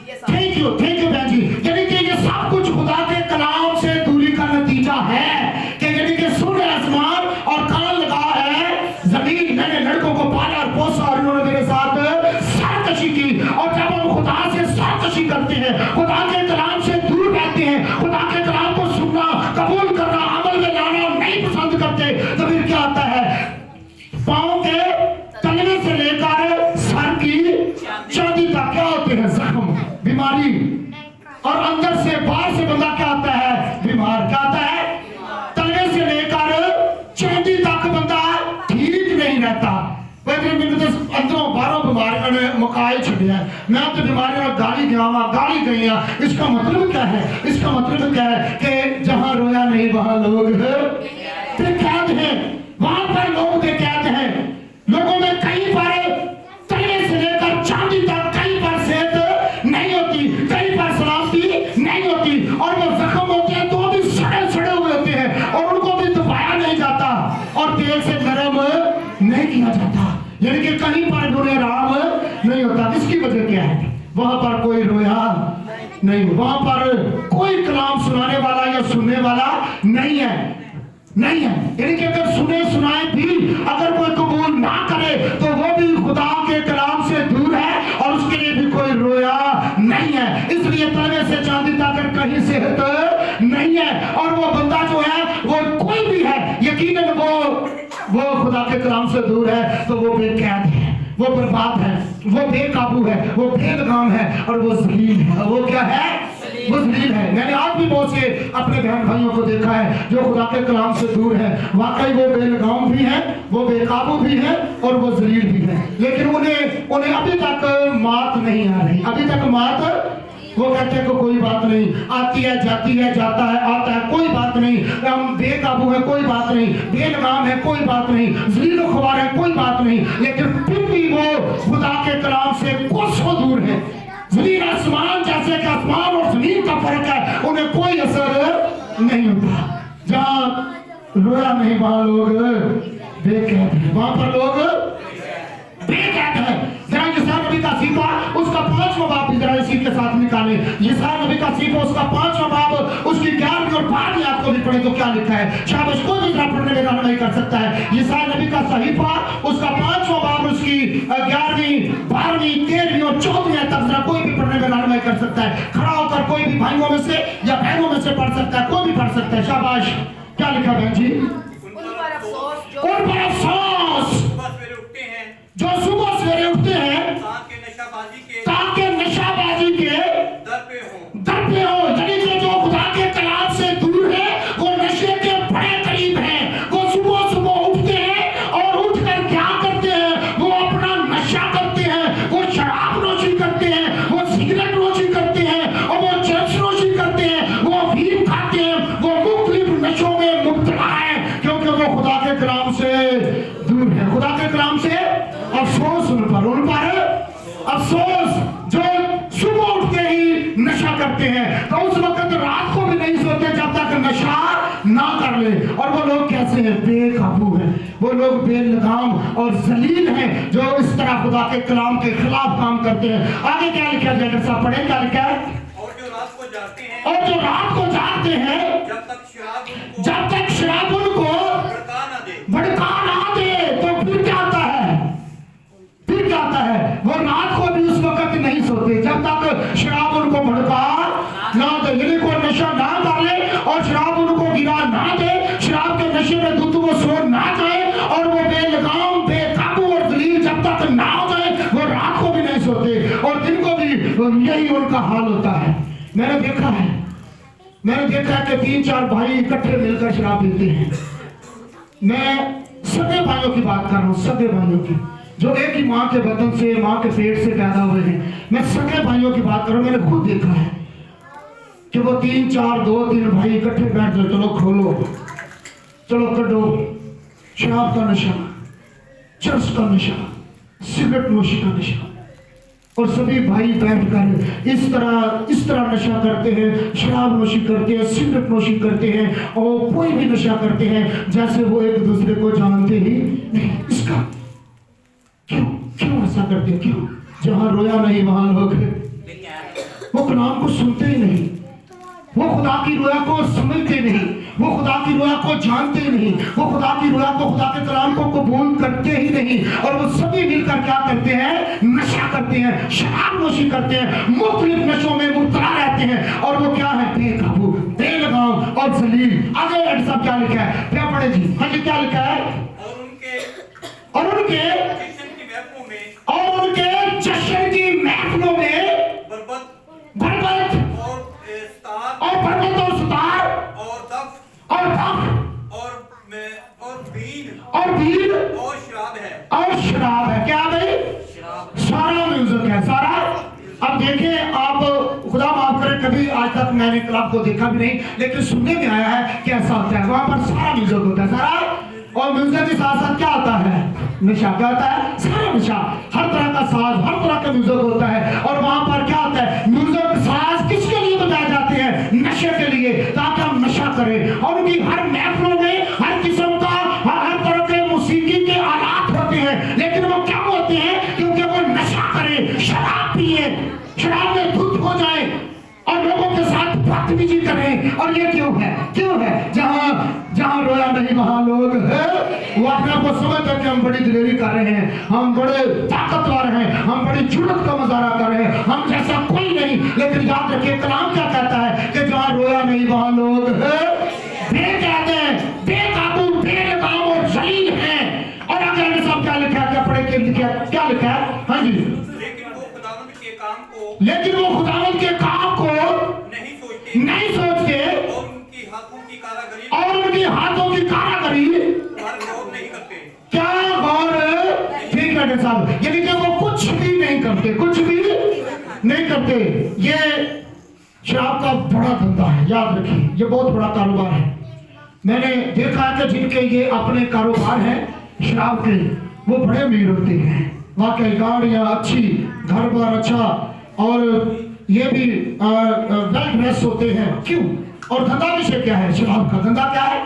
ये सब थैंक यू बहन जी। यानी कि ये सब कुछ खुदा के कलाम से दूरी का नतीजा है कि यानी कि सूर्य आसमान और कान लगा है जमीन। मैंने लड़कों को पाला और पोसा और उन्होंने मेरे साथ सरकशी की। और जब हम खुदा से सरकशी करते हैं, खुदा के कलाम से दूर रहते हैं, खुदा के कलाम को सुनना, कबूल करना, अमल में लाना नहीं पसंद करते, तो फिर क्या आता है? पाँव के तलवे से लेकर सर की चांदी तक क्या होते हैं? जख्म, बीमारी। और अंदर से बाहर से बंदा क्या आता है? बीमार। क्या आता है? तलवे से लेकर चांदी तक बंदा ठीक नहीं रहता। अंदरों बाहरों बीमारियों ने मुकाए छड़िया। मैं तो बीमारियों गाली गई। इसका मतलब क्या है? इसका मतलब क्या है कि जहां रोया नहीं वहां लोग बेकैद हैं, वहां पर लोग बेकैद हैं। लोगों में कई बार तलवे से लेकर चांदी तक कई बार सेहत नहीं होती, कई बार सलामती नहीं होती, और वो जख्म होते हैं तो भी सड़े हुए होते हैं और उनको भी दबाया नहीं जाता और तेल से गर्म नहीं किया जाता। यानी कि कहीं पर बुरे आराम नहीं होता। इसकी वजह क्या है? वहां पर कोई रोया नहीं, वहां पर कोई कलाम सुनाने वाला या सुनने वाला नहीं है। यानी कि अगर सुने सुनाए भी अगर कोई कबूल ना करे तो वो भी खुदा के कलाम से दूर है और उसके लिए भी कोई रोया नहीं है। इसलिए तलवे से चांदी तक कहीं सेहत नहीं है। और वो बंदा जो है वो कोई भी है, यकीनन वो खुदा के कलाम से दूर है तो वो बेकैद है, वो बर्बाद है, वो बेकाबू है, वो बेलगाम है और वो जलील है। वो क्या है? वो जलील है। मैंने आज भी बहुत से अपने बहन भाइयों को देखा है जो खुदा के कलाम से दूर है। वाकई वो बेलगाम भी है, वो बेकाबू भी है और वो जलील भी है। लेकिन उन्हें अभी तक मात नहीं आ रही। अभी तक मात, वो कहते हैं कि कोई बात नहीं, आती है जाती है, जाता है आता है, कोई बात नहीं, हम बेकाबू है, कोई बात नहीं, बेलगाम है, कोई बात नहीं, ज़लील व ख्वार है, कोई बात नहीं। लेकिन फिर भी वो खुदा के कलाम से कोसों दूर है। ज़मीन आसमान जैसे कि आसमान और ज़मीन का फर्क है, उन्हें कोई असर नहीं होता। जहाँ रोया नहीं वहां लोग बेकैद है, वहां पर लोग बेकैद है। जरा यशायाह नबी का सीफा उसका 5वां बाब भी जरा इसी के साथ निकाले। यशायाह नबी का सीफा उसका 5वां बाब उसकी 11वीं और 12वीं आयत को भी पढ़े तो क्या लिखा है? शाबाश, कोई भी जरा पढ़ने में रहनुमाई कर सकता है। यशायाह नबी का सहीफा उसका 5वां बाब उसकी 11वीं 12वीं 13वीं और 14वीं आयत तक जरा कोई भी पढ़ने में रहनुमाई कर सकता है। खड़ा होकर कोई भी भाइयों में से या बहनों में से पढ़ सकता है, कोई भी पढ़ सकता है। शाबाश, क्या लिखा बहन जी? उन पर अफसोस जो सुबह सवेरे उठते हैं ताकि नशाबाजी के दर पे हो। यानी कि जो खुदा के कलाम से दूर है वो नशे के बड़े करीब हैं। वो सुबह उठते हैं और उठकर क्या करते हैं? वो अपना नशा करते हैं, वो शराब नोशी करते हैं, वो सिगरेट नोशी करते हैं और वो चरस नोशी करते हैं, वो अफीम खाते हैं, वो मुख्तलिफ नशों में मुब्तला है क्योंकि वो खुदा के कलाम से दूर है। खुदा के कलाम से अफसोस उन पर अफसोस जो सुबह उठते ही नशा करते हैं तो उस वक्त रात को भी नहीं सोते जब तक नशा ना कर ले। और वो लोग कैसे हैं? बेकाबू हैं, वो लोग बेलगाम और जलील हैं जो इस तरह खुदा के कलाम के खिलाफ काम करते हैं। आगे क्या लिखा है? डॉक्टर साहब पढ़े क्या लिखा है? और जो रात को जागते हैं जब तक शराब उनको भड़का ना दे तो फिर क्या आता है? वो रात को भी उस वक्त नहीं सोते जब तक शराब उनको भड़का ना दे। यदि कोई नशा ना कर ले और शराब उनको गिरा ना दे, शराब के नशे में दूध वो सो ना जाए और वो बेलगाम बेकाबू और जलील जब तक ना हो जाए वो रात को भी नहीं सोते और दिन को भी यही उनका हाल होता है। मैंने देखा है कि 3-4 भाई इकट्ठे मिलकर शराब पीते हैं। मैं सगे भाइयों की बात कर रहा हूँ, सगे भाइयों की जो एक ही माँ के बदन से, माँ के पेट से पैदा हुए हैं। मैं सगे भाइयों की बात कर रहा हूँ। मैंने खुद देखा है कि वो 3-4 2-3 भाई इकट्ठे बैठ जाओ, चलो खोलो, चलो कटो, शराब का नशा, चरस का नशा, सिगरेट नोशी का नशा, और सभी भाई बैठकर इस तरह नशा करते हैं, शराब नोशी करते हैं, सिगरेट नोशी करते हैं और कोई भी नशा करते हैं जैसे वो एक दूसरे को जानते ही नहीं। इसका क्यों ऐसा करते हैं? क्यों? जहां रोया नहीं वहां लोग वो कलाम को सुनते ही नहीं, वो खुदा की रोया को समझते नहीं, वो खुदा की रोया को जानते ही नहीं, वो खुदा की रोया को, खुदा के कलाम को कबूल करते ही नहीं। और वो सभी मिलकर क्या करते हैं? नशा करते हैं, शराब नोशी करते हैं, मुख्तलिफ नशों में मुब्तला रहते हैं। और वो क्या है? बेकाबू, बेलगाम और जलील। आगे एड साहब क्या लिखा है? क्या पढ़े जी? हाँ जी, क्या लिखा है? और उनके जश्न की महफिलों में बरबत और बरबत और सुतार और दफ और बीन और शराब है। क्या भाई? सारा म्यूजिक है, सारा। अब देखें आप, खुदा माफ करे, कभी आज तक मैंने क्लब को देखा भी नहीं, लेकिन सुनने में आया है कि ऐसा होता है। वहां पर सारा म्यूजिक होता है, सारा। और म्यूजिक के साथ साथ क्या होता है? नशा। क्या होता है? सारा नशा, हर तरह का साज, हर तरह का म्यूजिक होता है। और वहां पर क्या होता है? म्यूजिक साज किसके लिए बजाए जाते हैं? नशे के लिए, ताकि हम नशा करें। और उनकी हर महफिलों में हर किस्म का, हर तरह के मौसीकी के आलात होते हैं, लेकिन वो क्या होते हैं? क्योंकि वो नशा करें, शराब पिए, शराब में धुत हो जाए और लोगों के साथ बदतमीजी करें। और ये क्यों है? क्यों है? जहां रोया नहीं वहां लोग है। वो अपने आप को समझते हैं कि हम बड़ी दिलेरी कर रहे हैं, हम बड़े ताकतवर हैं, हम बड़ी जुर्रत का मुजाहरा कर रहे हैं, हम जैसा कोई नहीं। लेकिन याद रखिए, कलाम क्या कहता है कि जहां रोया नहीं वहां लोग है, बेकायदे, बेकाबू, बेलगाम और जलील हैं। और आगे साहब क्या लिखा है? क्या पढ़े के क्या लिखा है? हाँ जी। लेकिन वो खुदावंद के काम को नहीं सोचते और उनकी हाथों की कारागरी क्या गौर? ठीक है साहब, यानी कि वो कुछ भी नहीं करते, कुछ भी नहीं करते। ये शराब का बड़ा धंधा है, याद रखिए, ये बहुत बड़ा कारोबार है। मैंने देखा है कि जिनके ये अपने कारोबार है शराब के, वो बड़े अमीर होते हैं। वाकई गाड़ियां अच्छी, घर बार अच्छा, और ये भी वेल ड्रेस होते हैं। क्यों? और धंधा विषय क्या है? शराब का धंधा क्या है?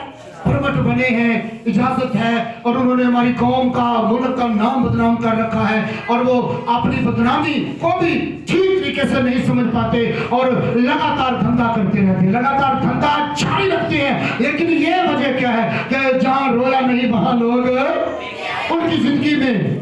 प्रगट बने हैं, इजाजत है, और उन्होंने हमारी कौम का, मुल्क का नाम बदनाम कर रखा है। और वो अपनी बदनामी को भी ठीक तरीके से नहीं समझ पाते और लगातार धंधा करते रहते हैं, लगातार धंधा जारी रखते हैं। लेकिन ये वजह क्या है कि जहां रोया नहीं वहां लोग, उनकी जिंदगी में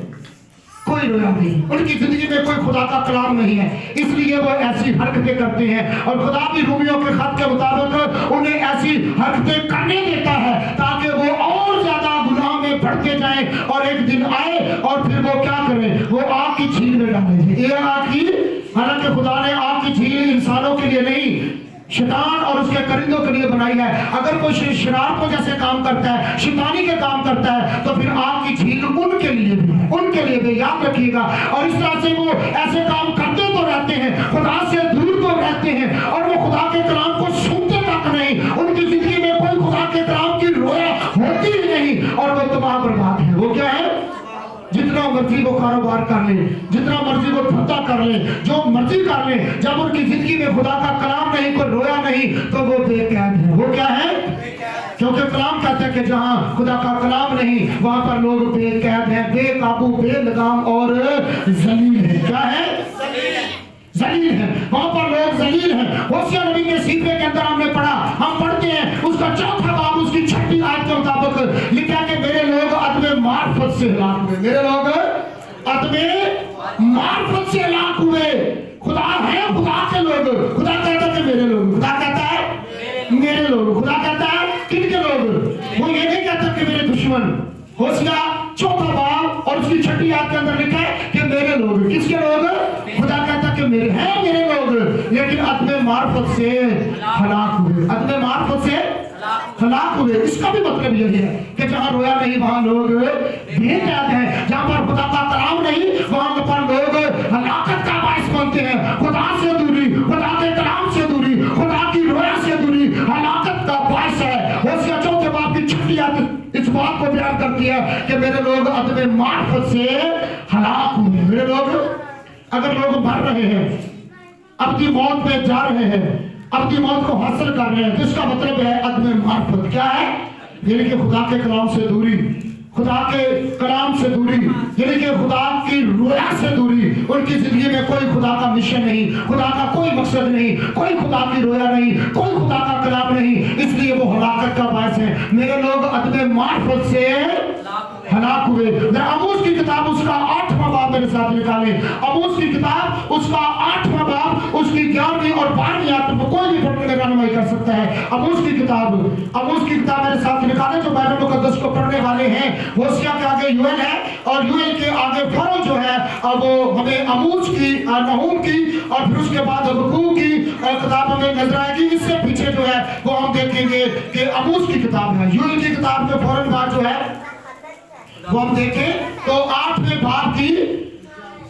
कोई रोया नहीं, उनकी जिंदगी में कोई खुदा का कलाम नहीं है, इसलिए वो ऐसी हरकतें करते हैं। और खुदा भी रूमियों के खत के मुताबिक उन्हें ऐसी हरकतें करने देता है ताकि वो और ज्यादा गुनाह में बढ़ते जाएं और एक दिन आए और फिर वो क्या करें? वो आग की झील में डाले। ये आग की, हालांकि खुदा ने आग की झील इंसानों के लिए नहीं, शैतान और उसके करिंदों के लिए बनाई है। अगर कोई शराब को जैसे काम करता है, शैतानी के काम करता है, तो फिर आग की झील उनके लिए भी है, उनके लिए भी, याद रखिएगा। और इस तरह से वो ऐसे काम करते तो रहते हैं, खुदा से दूर तो रहते हैं, और वो खुदा के कलाम को सुनते तक नहीं। उनकी जिंदगी में कोई खुदा के कलाम की रोया होती ही नहीं, और वो तबाह बर्बाद है। वो क्या है? जितना मर्जी वो कारोबार कर ले, जितना मर्जी वो धंधा कर ले, जो मर्जी कर ले, जब उनकी जिंदगी में खुदा का कलाम नहीं, कोई रोया नहीं, तो वो बेकैद है। वो क्या है? क्योंकि कलाम कहता है कि जहां खुदा का कलाम नहीं वहां पर लोग बेकैद हैं, बेकाबू, बेलगाम और जलील है। क्या है? जलील है, वहां पर लोग जलील हैं। होशिया नबी के सीफे के अंदर हमने पढ़ा, हम पढ़ते हैं उसका चौथा बाब उसकी 6वीं आयत के मुताबिक लिखा कि मेरे लोग अदमे मार्फत से हलाक हुए, मेरे लोग अदमे मार्फत से हलाक हुए। खुदा है, खुदा के लोग, खुदा कहता है कि मेरे लोग, खुदा कहता है मेरे लोग, खुदा कहता है किनके लोग? वो ये नहीं कहता कि मेरे दुश्मन। होशिया चौथा बाब और उसकी 6वीं आयत के अंदर लिखा है कि मेरे लोग, किसके लोग? खुदा कहता कि मेरे हैं मेरे लोग, लेकिन अदमे मार्फत से हलाक हुए, अदमे मार्फत से हलाक हुए। इसका भी मतलब यही है कि जहां रोया नहीं वहां लोग बेकैद हैं, जहां पर खुदा का कलाम नहीं वहां पर लोग हलाकत का बाइस बनते हैं। खुदा से दूरी, खुदा के कलाम से दूरी, खुदा की रोया से दूरी हलाकत का बाइस है। होशिया चौथे बाब की 6वीं आयत इस बात को बयान करती है कि मेरे लोग अदमे मार्फत से हलाक हुए, मेरे लोग अगर लोग मर रहे हैं, अपनी मौत पे जा रहे हैं, अपनी मौत को हासिल कर रहे हैं, तो इसका मतलब है अदम मार्फत। क्या है? यानी कि खुदा के कलाम से दूरी, खुदा के कलाम से दूरी, यानी कि खुदा की रोया से दूरी। उनकी जिंदगी में कोई खुदा का मिशन नहीं, खुदा का कोई मकसद नहीं, कोई खुदा की रोया नहीं, कोई खुदा का कलाम नहीं, इसलिए वो हलाकत का बायस है। मेरे लोग अदम मार्फत से हलाक हुए। आमोस की किताब उसका 8वां बाब मेरे साथ निकाले। आमोस की किताब उसका 8वां बाब उसकी 11वीं और 12वीं आयत में कोई भी पढ़ने में रहनुमाई कर सकता है। आमोस की किताब मेरे साथ निकाले। जो बाइबल मुकद्दस को पढ़ने वाले हैं, होशिया के आगे यूएल है और यूएल के आगे फरो जो है, अब वो हमें आमोस की, नहूम की और फिर उसके बाद हबक्कूक की किताब हमें नजर आएगी। इससे पीछे जो है वो हम देखेंगे कि आमोस की किताब है। यूएल की किताब में फौरन बाद जो है वो हम देखें तो 8वें बाब की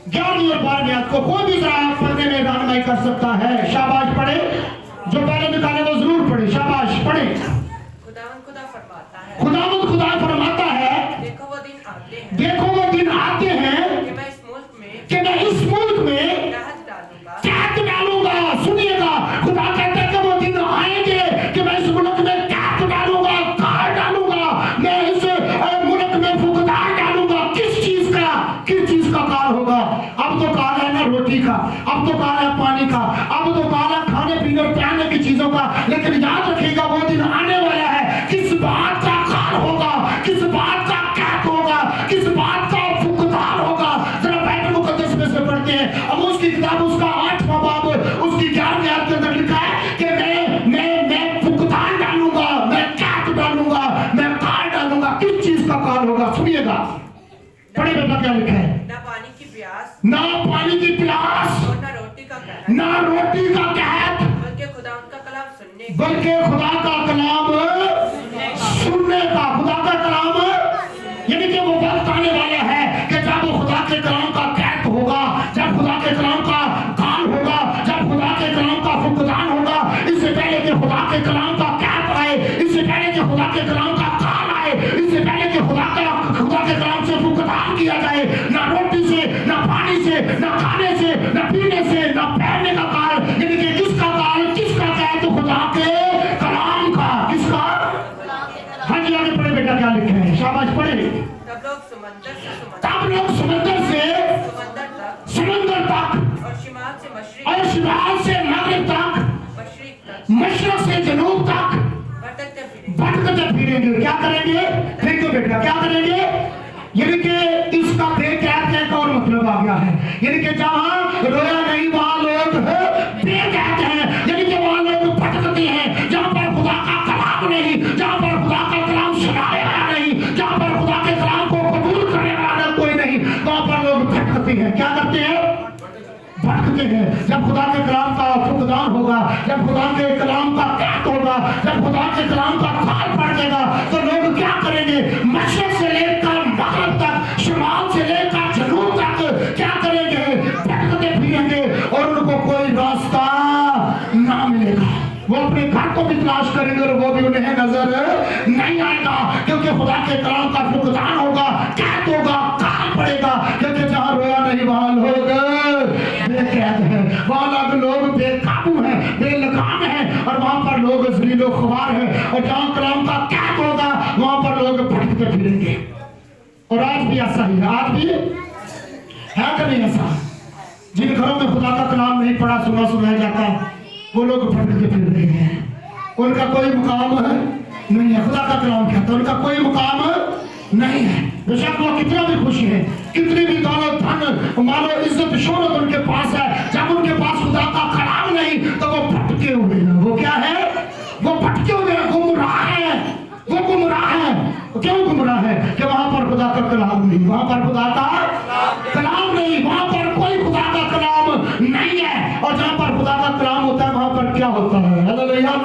11वीं और 12वीं आयत को कोई भी जरा पढ़ने में रहनुमाई कर सकता है। शाबाश पढ़े, जो पहले निकाले वो जरूर पढ़े। शाबाश पढ़े। खुदावंद खुदा फरमाता है, देखो वो दिन आते हैं, देखो वो दिन आते हैं कि मैं इस मुल्क में कि मैं इस मुल्क में कैद डालूंगा। सुनिएगा, खुदा कहता है कि वो दिन आएंगे कि मैं इस मुल्क में कैद डालूंगा, काल डालूंगा, मैं इस मुल्क में फुकदान डालूंगा। किस चीज का काल होगा? अब तो काल है ना रोटी का, अब तो काल है पानी का, अब तो काल है खाने पीने और पहनने की चीजों का। लेकिन याद रखिएगा वो दिन आने वाला है। किस बात का काल होगा, किस बात का कैद होगा, किस बात का फुकदान होगा? जरा बाइबल मुकद्दस में से पढ़ते हैं। अब उसकी किताब उसका 8वां बाब उसकी 11वीं आयत के अंदर लिखा है कि मैं फुकदान डालूंगा, मैं कैद डालूंगा, मैं काल डालूंगा। किस चीज का काल होगा? सुनिएगा, पढ़े बेटा क्या लिखा है। ना पानी की प्यास, ना पानी की प्यास और ना रोटी का कहत, ना रोटी का कहत, बल्कि खुदा उनका कलाम सुनने बल्कि खुदा का कलाम सुनने का। खुदा का कलाम यानी कि वो वक्त आने वाला है कि जब वो खुदा के कलाम का कैद होगा, जब खुदा के कलाम का काल होगा, जब खुदा के कलाम का फुकदान होगा। इससे पहले कि खुदा के कलाम का कैद आए, इससे पहले कि खुदा के कलाम का काल आए, इससे पहले कि खुदा के कलाम से फुकदान किया जाए, ना रोटी से, ना पानी से, ना खाने से, ना पीने से, ना पहनने का काल। यानी कि किसका काल, किसका कैद? तो खुदा के कलाम का। किसका? हाँ जी, आगे पढ़े बेटा क्या लिखे हैं। शाबाश पढ़े। तब लोग समंदर से समंदर तक और शिमाल से मगरिब तक, मशरक से जनूब तक भटकते फिरेंगे। क्या करेंगे? देखो बेटा क्या करेंगे? यानी कि इसका बेकैद का और मतलब आ गया है। यानी कि जहां रोया नहीं वहां लोग बेकैद हैं, यानी कि वहां लोग भटकते हैं। जहां पर खुदा का कलाम नहीं, जहां पर खुदा का कलाम सुनाने वाला नहीं, जहां पर खुदा के कलाम को कबूल करने वाला कोई नहीं, वहां पर लोग भटकते हैं। क्या करते हैं? भटकते हैं। जब खुदा के कलाम का फुकदान होगा, जब खुदा के कलाम का कैद होगा, जब खुदा के कलाम का काल पड़ेगा, तो लोग क्या करेंगे? मशरक से लेकर मगरिब तक, शुमाल से लेकर जनूब तक क्या करेंगे? भटकते फिरेंगे और उनको कोई रास्ता ना मिलेगा। वो अपने घर को भी तलाश करेंगे और वो भी उन्हें नजर नहीं आएगा, क्योंकि खुदा के कलाम का फुकदान होगा, कैद होगा, काल पड़ेगा। क्योंकि जहां रोया नहीं वहां लोग बेकैद हैं, वहां लोग बेकाबू हैं, बेलगाम हैं, और वहां पर लोग ज़लीलो ख्वार हैं। और जहां कलाम का कैद होगा वहां पर लोग भटकते फिरेंगे। और आज भी ऐसा ही है, आज भी है कि नहीं ऐसा? जिन घरों में खुदा का कलाम नहीं पढ़ा सुनाया जाता, वो लोग भटकते फिर रहे हैं। उनका कोई मुकाम नहीं है। खुदा का कलाम कहता है उनका कोई मुकाम नहीं है। बेशक वो कितना भी खुश है, कितनी भी दौलत धन मानो इज्जत शोहरत उनके पास है, जब उनके पास खुदा का कलाम नहीं तो वो भटके हुए हैं। वो क्या है? वो भटके हुए हैं, गुमराह है। वो गुमराह है। क्यों गुमराह है? कि वहां पर खुदा का कलाम नहीं, वहां पर खुदा का कलाम नहीं, वहां पर कोई खुदा का कलाम नहीं है। और जहां पर खुदा का कलाम होता है वहां पर क्या होता है? हालेलुया।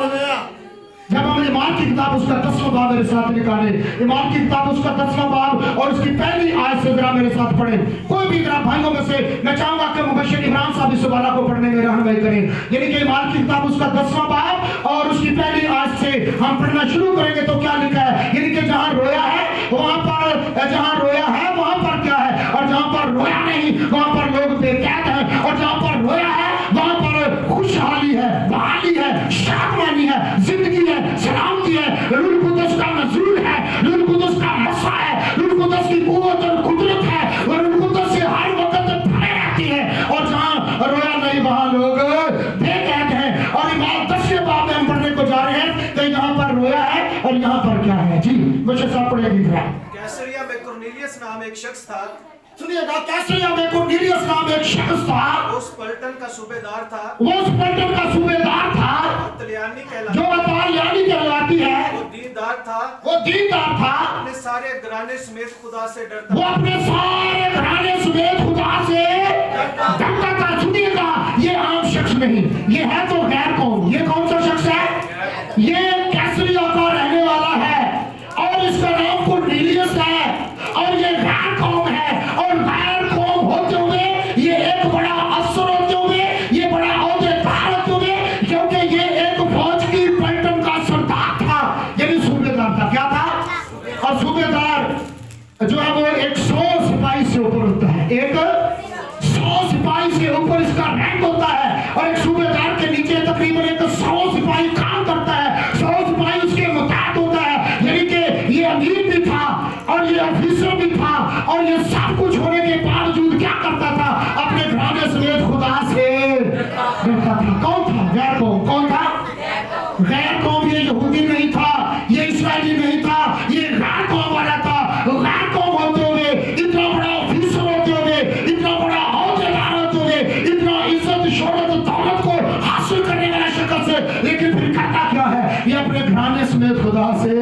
जब हम ईमान की किताब उसका 10वां बाब मेरे साथ निकाले, ईमान की किताब उसका 10वां बाब और उसकी पहली आयत से जरा मेरे साथ पढ़े। कोई भी जरा भाइयों में से मैं चाहूंगा कि मुबश्शिर इमरान साहब इस सुबाला को पढ़ने में रहनुमाई करें। यानी कि ईमान की किताब उसका 10वां बाब और उसकी पहली आयत से हम पढ़ना शुरू करेंगे तो क्या लिखा है? यानी कि जहां रोया है वहां पर, जहां रोया है वहां पर क्या है, और जहां पर पर रोया नहीं वहां पर लोग बेकैद हैं, और जहां पर रोया है वहां पर खुशहाली है, बहाली है, शादमानी है, जिंदगी है, सलामती है, रूह कुदस का नज़ूल है, रूह कुदस का मसा है, रूह कुदस की कुव्वत और कुदरत है, और रूह कुदस से हर वक्त भरे रहती है। और जहां रोया नहीं वहां लोग बेकैद हैं। और ये बात 10वें बाब में हम पढ़ने को जा रहे हैं, तो यहाँ पर रोया है और यहाँ पर क्या है जी, मुझे सब पढ़ेगी। कैसरिया में कुरनेलियस नाम एक शख्स था। सुनिएगा, कैसरिया में कुरनेलियस नाम एक शख्स था, उस पलटन का सूबेदार था, वो उस पलटन का सूबेदार था, तलियानी जो कहलाता, अतालियानी कहलाती है, वो दीनदार था, वो दीनदार था, अपने सारे घराने समेत खुदा से डरता वो अपने सारे घराने समेत खुदा से डरता था। सुनिएगा, ये आम शख्स नहीं, ये है तो गैर कौम। ये कौन सा शख्स है? ये कैसरिया का रहने वाला है, और इसका नाम कुरनेलियस है, और ये गैर कौम है। और गैर कौम होते हुए ये एक बड़ा अफसर होते हुए, ये बड़ा औहदेदार होते हुए, क्योंकि ये एक फौज की पलटन का सरदार था, यानी सूबेदार था। क्या था? और सूबेदार जो है वो 100 सिपाही से ऊपर होता है, 100 सिपाही से ऊपर इसका रैंक होता है। और एक सूबेदार के नीचे तकरीबन 100 सिपाही काम करता है, 100 सिपाही उसके मुताबिक होता है, यानी कि ये अमीर भी था और ये ऑफिसर भी था, और ये सब कुछ होने के बावजूद क्या करता था? अपने घराने समेत खुदा से डरता था। कौन था? गैर कौम। कौन था? गैर कौम। ये यहूदी नहीं था, ये इस्राएली नहीं था, ये गैर कौम वाला था। गैर कौम होते हुए, इतना बड़ा ऑफिसर होते हुए, इतना बड़ा औहदेदार होते हुए, इतना इज्जत शोहरत दौलत को हासिल करने वाला शख्स है, लेकिन फिर करता क्या है? ये अपने घराने समेत खुदा से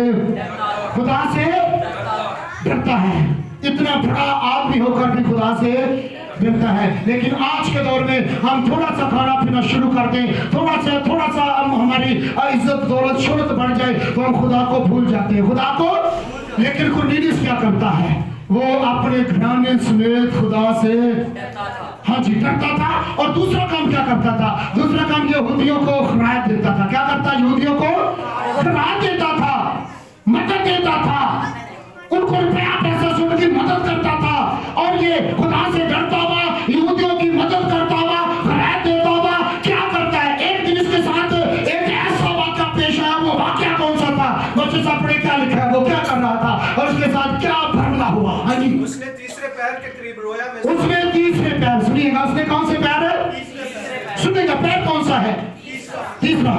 डरता है। इतना बड़ा आदमी होकर भी खुदा से डरता है। लेकिन आज के दौर में हम थोड़ा सा खाना पीना शुरू कर दें, थोड़ा सा हम हमारी इज्जत दौलत शोहरत बढ़ जाए, तो हम खुदा को भूल जाते हैं, खुदा को। लेकिन कुरनेलियस क्या करता है? वो अपने घराने समेत खुदा से हाँ जी डरता था। और दूसरा काम क्या करता था? दूसरा काम यहूदियों को खिरायत देता था। क्या करता? यहूदियों को खिरायत देता था, मदद देता था, उनको रुपया पैसा से उनकी मदद करता था। और ये खुदा से डरता हुआ, यहूदियों की मदद करता हुआ, खिरायत देता हुआ क्या करता है? एक दिन इसके साथ एक ऐसा वाक़या पेश आया। वो वाक़या कौन सा था? बच्चे साहब पढ़े क्या लिखा है? वो क्या कर रहा था और उसके साथ क्या भरना हुआ? हाँ जी, उसने तीसरे पैर के करीब रोया में उसने तीसरे पैर। सुनिएगा, उसने कौन से पैर है? सुनिएगा, पैर कौन सा है? तीसरा।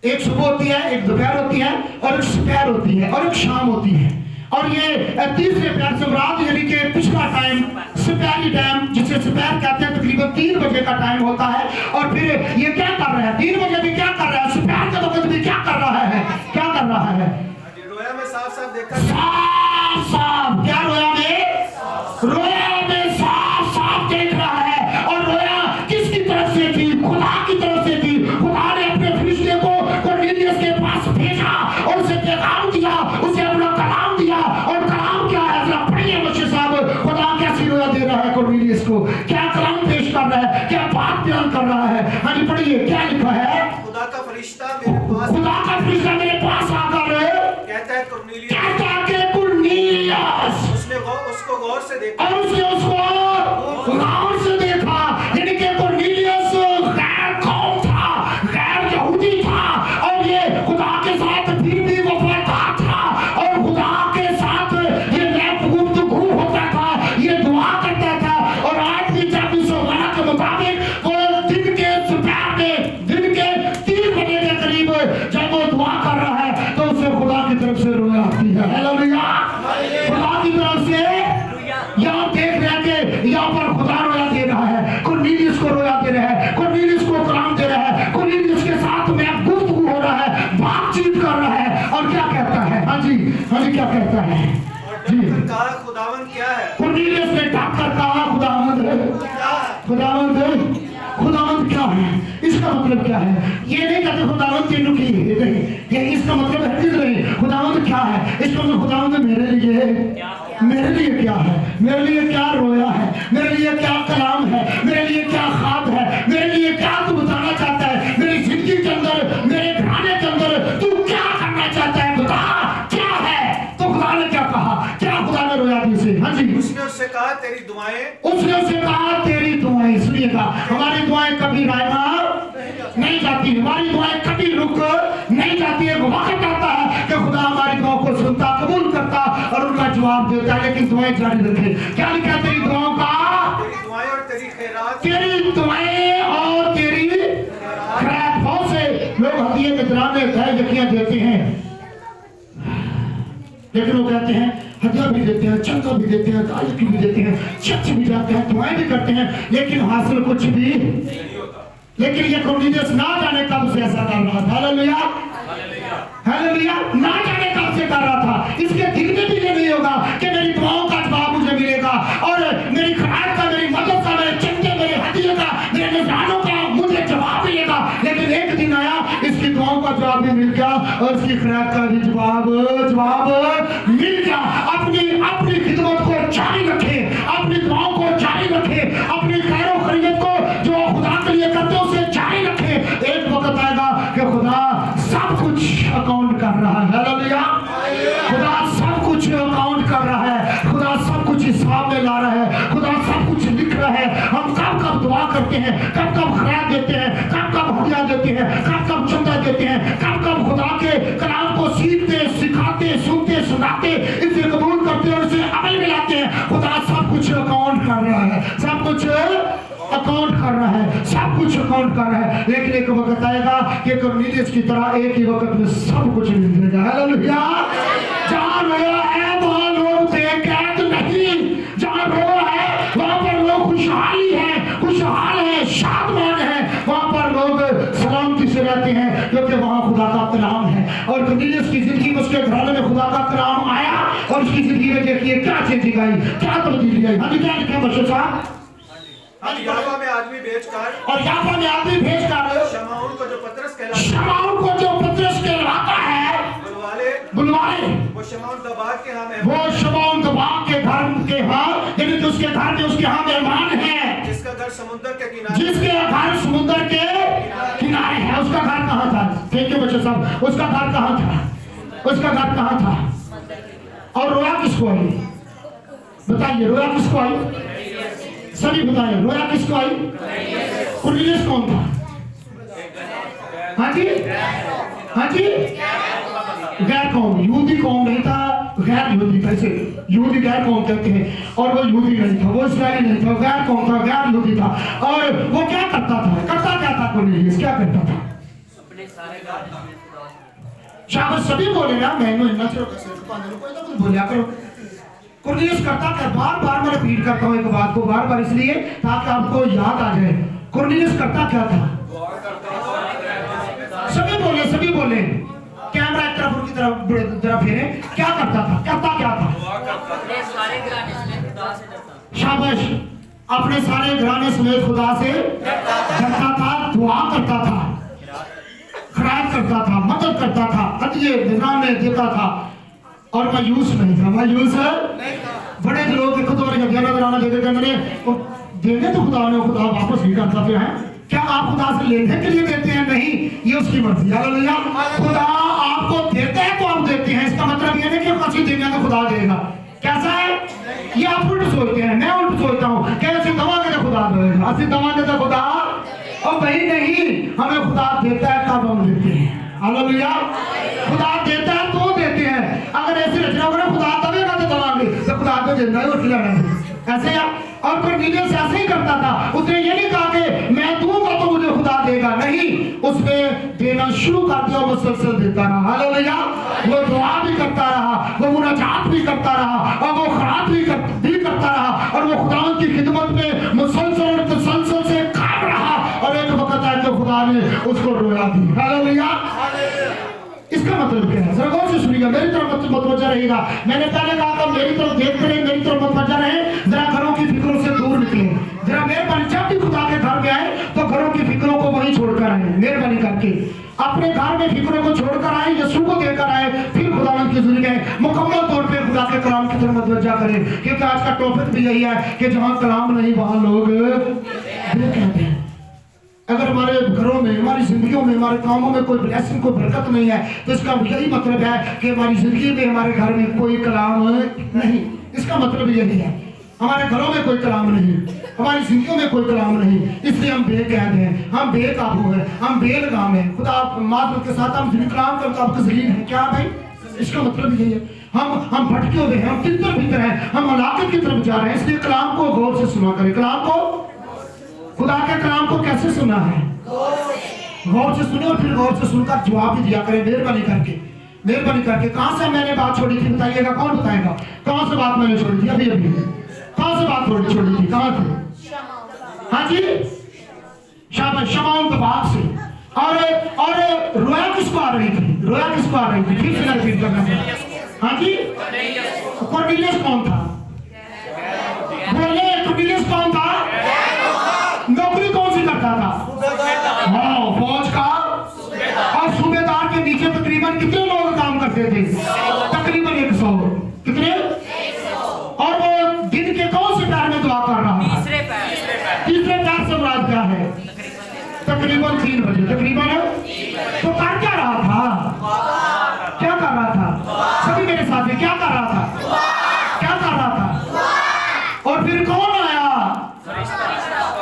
एक सुबह होती है, एक दोपहर होती है, और एक सुपहर होती है, और एक शाम होती है। और ये तीसरे पैर से रात, यानी कि पिछला टाइम, सुपहरी टाइम, जिसे सुपहर कहते हैं, तकरीबन 3 बजे का टाइम होता है। और फिर ये क्या कर रहा है? 3 बजे भी क्या कर रहा है? सुपहर के वक्त भी क्या कर रहा है? क्या कर रहा है? रोया में साफ साफ देखा, साफ क्या? रोया में साफ देख रहा है। और रोया किसकी तरफ से थी? खुदा की तरफ से थी। खुदा ने अपने फरिश्ते को कुरनेलियस के पास भेजा और उसे पैगाम दिया, उसे अपना कलाम दिया। और कलाम क्या है? जरा पढ़िए बच्चे साहब, खुदा कैसी रोया दे रहा है कुरनेलियस को, क्या कलाम पेश कर रहा है, क्या बात बयान कर रहा है। हाँ जी पढ़िए, क्या लिखा है? खुदा का फरिश्ता मेरे पास आकर कहता है कुरनेलियस, उसने उसको गौर से देखा, और उसने उसको गौर से देखा। यानी कि कुरनेलियस गैर कौम था, गैर यहूदी था, और ये खुदा के साथ फिर भी वफादार था, और खुदा के साथ ये गुफ्तगू होता था, ये दुआ करता था। और आज भी 24 के मुताबिक वो दिन के सुबह में, दिन के 3 बजे के करीब जब वो दुआ कर रहा है, तो उसे खुदा की तरफ से रोया आती है। हालेलुया, खुदा की तरफ से। यहाँ देख रहे हैं कि यहाँ पर खुदा रोया दे रहा है, कुरनेलियस को रोया दे रहा है, कुरनेलियस को कलाम दे रहा है, कुरनेलियस के साथ में गुफ्तगू हो रहा है, बातचीत कर रहा है। और क्या कहता है? हाँ जी क्या कहता है जी? कहा खुदावन क्या है? कुरनेलियस ने डाककर कहा खुदावंद क्या है? इसका मतलब क्या है? ये नहीं कहते खुदावंद तेनू की नहीं, ये इसका मतलब है नहीं। खुदावंद क्या है? इसका मतलब खुदावंद मेरे लिए क्या है? मेरे लिए क्या रोया है? मेरे लिए क्या कलाम है? मेरे लिए क्या ख्वाब है? मेरे लिए क्या तू बताना चाहता है? मेरी जिंदगी के अंदर, मेरे घराने के अंदर तू क्या करना चाहता है? खुदा क्या है? तो खुदा ने क्या कहा? क्या खुदा ने रोया दिल से? हाँ जी, उसने उससे कहा तेरी दुआएं उसने उसे कहा तेरी दुआएं, सुनिएगा, हमारी दुआएं कभी रायमा नहीं जाती, हमारी दुआएं कभी रुक नहीं जाती है। वक्त आता है कि खुदा हमारी दुआओं को सुनता, कबूल करता और उनका जवाब देता है, लेकिन दुआएं जारी रखे। क्या लिखा है तेरी दुआओं का? तेरी दुआएं और तेरी खैरात, तेरी दुआएं और तेरी खैरात। बहुत से लोग हदिये के दौरान में यकियां देते हैं, लेकिन वो कहते हैं हदिया भी देते हैं, चंदा भी देते हैं, दायकी भी देते हैं, चर्च भी जाते हैं, दुआएं भी करते हैं, लेकिन हासिल कुछ भी नहीं होता। लेकिन ये कॉर्नेलियस ना जाने कब से ऐसा कर रहा था। हालेलुया, हालेलुया, ना जाने कब से कर रहा था। इसके दिल में भी ये नहीं होगा कि मेरी दुआओं का जवाब मुझे मिलेगा और मेरी खैरात का, मेरी मदद का, मेरे चंदे, मेरे हदिये का, मेरे नजरानों का मुझे जवाब मिलेगा। लेकिन एक दिन आया, इसकी दुआओं का जवाब भी मिल गया और इसकी खैरात का भी जवाब मिल गया। अपनी खिदमत को जारी रखे, अपनी दुआओं को जारी रखे, अपनी खैर और खैरियत को जो खुदा के लिए करते हो उसे जारी रखे। एक वक्त आएगा कि खुदा सब कुछ अकाउंट कर रहा है। हालेलुया, खुदा सब कुछ अकाउंट कर रहा है, खुदा सब कुछ हिसाब में ला रहा है, खुदा सब कुछ लिख रहा है। हम कब कब दुआ करते हैं, कब कब खैरात देते हैं, कब कब हदिया देते हैं, कब कब चंदा देते हैं, कब कब खुदा के कलाम को सीखते, सिखाते, सुनते, सुनाते, इसे कबूल करते और इसे अमल में लाते हैं। खुदा सब कुछ अकाउंट कर रहा है, सब कुछ अकाउंट कर रहा है, सब कुछ अकाउंट कर रहा है। लेकिन एक वक्त आएगा कि कॉर्नेलियस की तरह एक ही वक्त में सब कुछ मिल जाएगा। हालेलुया, जहां रोया है वहां लोग बेकैद नहीं, जहां रोया है वहां पर लोग खुशहाली है, खुशहाल है, शादमान है, वहां पर लोग सलामती से रहते हैं, क्योंकि वहां खुदा का कलाम है। और कॉर्नेलियस की जिंदगी में, उसके घराने में खुदा का कलाम आया और उसकी जिंदगी में देखिए क्या चेंजिंग आई, क्या तब्दीली आई। हाँ जी, क्या लिखा बच्चों साहब? याफा में आदमी बेचकर और याफा में आदमी भेजकर शमौन को जो पतरस कहलाता शमौन को जो पतरस कहलाता है बुलवाले, वो शमौन दबाग के यहाँ वो शमौन दबाग के घर के यहाँ, यानी कि उसके घर में उसके यहाँ मेहमान है, जिसका घर समुद्र के किनारे, जिसके घर समुद्र के किनारे है। उसका घर कहाँ था? देखिए बच्चों साहब, उसका घर कहाँ था? उसका घर कहाँ था? और रोया किसको आई? बताइए, रोया किसको आई? सभी बताइए, रोया किसको आई? कॉर्नेलियस कौन था? हाँ जी, हाँ जी, गैर कौम, यहूदी कौम नहीं था, गैर यहूदी था। इसे यहूदी गैर कौम कहते हैं, और वो यहूदी नहीं था, वो इस्राएली नहीं था, गैर कौम था, गैर यहूदी था। और वो क्या करता था? करता क्या था कॉर्नेलियस? क्या करता था? शाबाश, सभी बोले ना, मैं कुछ बोलिया करो। कॉर्नेलियस करता क्या? बार बार मैं रिपीट करता हूँ एक बात को, बार बार इसलिए ताकि आपको याद आ जाए। कॉर्नेलियस करता क्या था? सभी बोले, कैमरा एक तरफ उनकी तरफ फेरे। क्या करता था? करता क्या था? शाबाश, अपने सारे घराने समेत खुदा से डरता था, दुआ करता था, खैरात करता था, मदद करता था, हदिये निज़राने देता था और मायूस नहीं था। मायूस बड़े लोग देखो तो नजराना देते देने तो खुदा ने, खुदा वापस नहीं करता फिर है। क्या आप खुदा से लेने के लिए देते हैं? नहीं, ये उसकी मर्जी। हालेलुया, खुदा आपको देते हैं तो आप देते हैं, इसका मतलब ये नहीं कि किसी देने का खुदा देगा। कैसा है? ये आप उल्ट सोचते हैं, मैं उल्ट सोचता हूँ कि ऐसे दवांगे तो खुदा देगा, ऐसे दवांगे तो खुदा, और वही नहीं, हमें खुदा देता है तब हम देते हैं। हालेलुया, खुदा देता है तो देते हैं। अगर ऐसी रचना करो खुदा दबेगा तो दवांगे, तो खुदा को जिंदा ही उठ लेना ऐसे या। और कॉर्नेलियस ऐसे ही करता था, उसने ये नहीं कहा कि मैं दूंगा तो मुझे खुदा देगा, नहीं, उसने देना शुरू कर दिया, मुसलसल देता रहा। हालेलुया, वो दुआ भी करता रहा, वो मुनाजात भी करता रहा, और वो खैरात भी करता रहा, और वो खुदा की खिदमत में मुसलसल और तसलसल से काम रहा। और एक वक्त आया तो खुदा ने उसको रोया दी। हालेलुया, इसका मतलब क्या है? जरा गौर से सुनिएगा, मेरी तरफ मतवज्जा रहेगा। मैंने पहले कहा था मेरी तरफ देखते रहे, मेरी तरफ मतवज्जा रहे, जरा घरों की फिक्रों से दूर निकले। जरा मेहरबानी, जब भी खुदा के घर में आए तो घरों की फिक्रों को वहीं छोड़कर आए, मेहरबानी करके अपने घर में फिक्रों को छोड़कर आए, यीशु को देकर आए, फिर खुदावंद की ज़िंदगी में मुकम्मल तौर पे खुदा के कलाम की तरफ मतवज्जा करें। क्योंकि आज का टॉपिक भी यही है कि जहाँ कलाम नहीं वहाँ लोग कहते हैं। अगर हमारे घरों में, हमारी जिंदगियों में, हमारे कामों में कोई ब्लेसिंग, कोई बरकत नहीं है, तो इसका यही मतलब है कि हमारी जिंदगी में, हमारे घर में कोई कलाम नहीं। इसका मतलब यही है। हमारे घरों में कोई कलाम नहीं, हमारी जिंदगियों में कोई कलाम नहीं, इसलिए हम बेकैद हैं, हम बेकाबू हैं, हम बेलगाम हैं। खुदा मात्र के साथ हम कलाम के मुताबिक जलील हैं। क्या भाई, इसका मतलब यही है, हम भटके हुए हैं, हम तितर भीतर हैं, हम हलाकत की तरफ जा रहे हैं। इसलिए कलाम को गौर से सुना करें। कलाम को, खुदा के कलाम को कैसे सुना है? गौर से सुने, और फिर गौर से सुनकर जवाब भी दिया करें, मेहरबानी करके, मेहरबानी करके। कहां से मैंने बात छोड़ी थी बताइएगा, कौन बताएगा कहां से बात मैंने छोड़ी थी? अभी अभी कहां से बात छोड़ी थी, कहां से? हाँ जी, शाबाश, शमाउन दबाव से। और रोया किसको आ रही थी? रोया किसको आ रही थी? फिर से रिपीट करना है। हाँ जी, कॉर्नेलियस कौन था? बोले, कॉर्नेलियस कौन था? नौकरी कौन सी करता था? हाँ, फौज का। और सूबेदार के नीचे तकरीबन कितने लोग काम करते थे? तकरीबन 100। कितने? और वो दिन के कौन से पैर में दुआ कर रहा है? तीसरे पैर। तीसरे पैर से मुराद क्या है? तकरीबन 3 बजे। तकरीबन तो कर क्या रहा था? क्या कर रहा था? सभी मेरे साथ में क्या कर रहा था? क्या कर रहा था? और फिर कौन आया?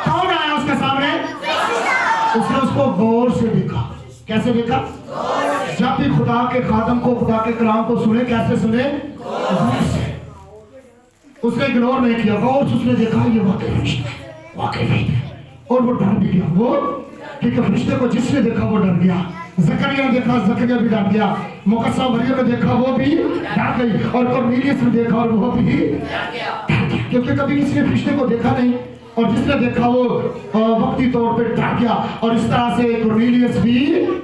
कौन आया उसके सामने? उसने उसको गौर से देखा। कैसे देखा? जब भी खुदा के खादम को, खुदा के कलाम को सुने, कैसे सुने? गौर से। उसने इग्नोर नहीं किया, गौर से उसने देखा ये वाकई फरिश्ता है, वाकई फरिश्ता है। और वो डर भी गया। वो ठीक है, फरिश्ते को जिसने देखा वो डर गया। जकरिया ने देखा, जकरिया भी डर गया। मुकद्दसा मरियम ने देखा, वो भी डर गई। और कॉर्नेलियस ने देखा और वो भी डर गया, क्योंकि कभी किसी ने फरिश्ते को देखा नहीं, और जिसने देखा वो वक्ती तौर पे डर गया। और इस तरह से कॉर्नेलियस भी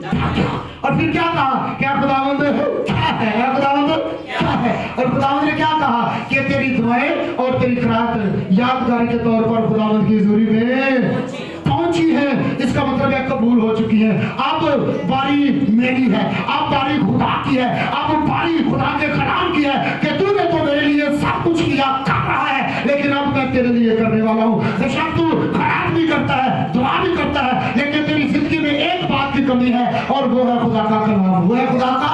डर गया। और फिर क्या कहा? क्या खुदावंद क्या है? क्या खुदावंद क्या है? और खुदावंद ने क्या कहा कि तेरी दुआएं और तेरी खिरात यादगारी के तौर पर खुदावंद की हज़ूरी में पहुंची है। इसका मतलब है कबूल हो चुकी है। अब बारी मेरी है, अब बारी खुदा की है, अब बारी खुदा के कलाम की है कि तूने तो मेरे लिए सब कुछ किया, कर रहा है, लेकिन अब मैं तेरे लिए करने वाला हूँ। बेशक तू खैरात भी करता है, दुआ भी करता है, लेकिन तेरी जिंदगी में एक बात की कमी है, और वो है खुदा का कलाम। वो है खुदा का,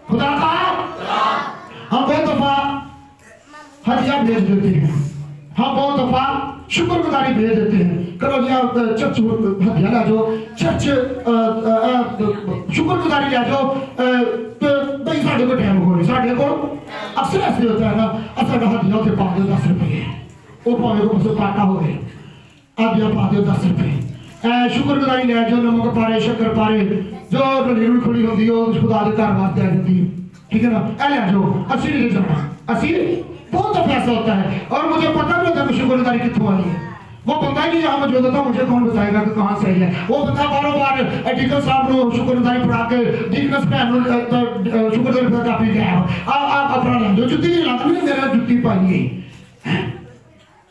खुदा का। हम बहुत दफा हदिया भेज देते हैं, हम बहुत दफा शुक्रगुजारी भेज देते हैं। करो जी आप चर्च हदिया ला जाओ, चर्च शुक्रगुजारी ला जाओ, भाई साढ़े को टाइम हो, साढ़े को अक्सर ऐसे होता है ना, असा हदिया उसे पा दो 10 रुपये, वो भावे को मुझसे काटा हो गए, अब यह पा दो 10 रुपये। शुक्रगुजारी ले जाओ, नमक पारे, शक्कर पारे, जो नीरू खुली होती है उस खुदा के घर वास्ते आ जाती है, ठीक है ना? ए ले जाओ, अस्सी नहीं जाना, अस्सी बहुत दफा ऐसा होता है। और मुझे पता नहीं होता कि शुक्रगुजारी कितों आई है। वो बंदा ही नहीं जहाँ मौजूद होता, मुझे कौन बताएगा कि कहाँ सही है? वो बंदा बारों बार डीकन साहब को शुक्रगुजारी पढ़ा के डीकनस भैन शुक्रगुजारी पढ़ा के अपनी गया आप अपना ला दो, जुत्ती नहीं लाता, नहीं मेरा जुत्ती पाई है।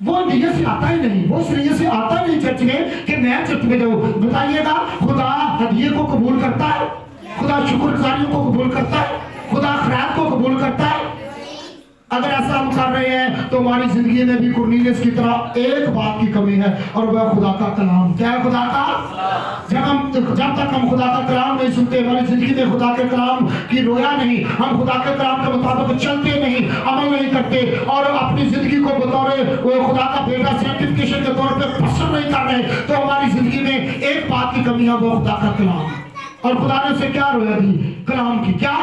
वो नीयत से आता ही नहीं, वो नीयत से आता नहीं चर्च में कि मैं चर्च में जाऊँ। बताइएगा, खुदा हदिये को कबूल करता है, खुदा शुक्रगुजारियों को कबूल करता है, खुदा खैरात को कबूल करता है। अगर ऐसा हम कर रहे हैं तो हमारी जिंदगी में भी कॉर्नेलियस की तरह एक बात की कमी है, और वह खुदा का कलाम। क्या है? खुदा का। जब तक हम खुदा का कलाम नहीं सुनते, हमारी जिंदगी में खुदा के कलाम की रोया नहीं, हम खुदा के कलाम के मुताबिक चलते नहीं, अमल नहीं करते, और अपनी जिंदगी को बतौर वो खुदा का बेटा सर्टिफिकेशन के तौर पे पसंद नहीं कर रहे, तो हमारी जिंदगी में एक बात की कमी है, वो खुदा का कलाम। और खुदा ने उसे क्या रोया थी? कलाम की। क्या?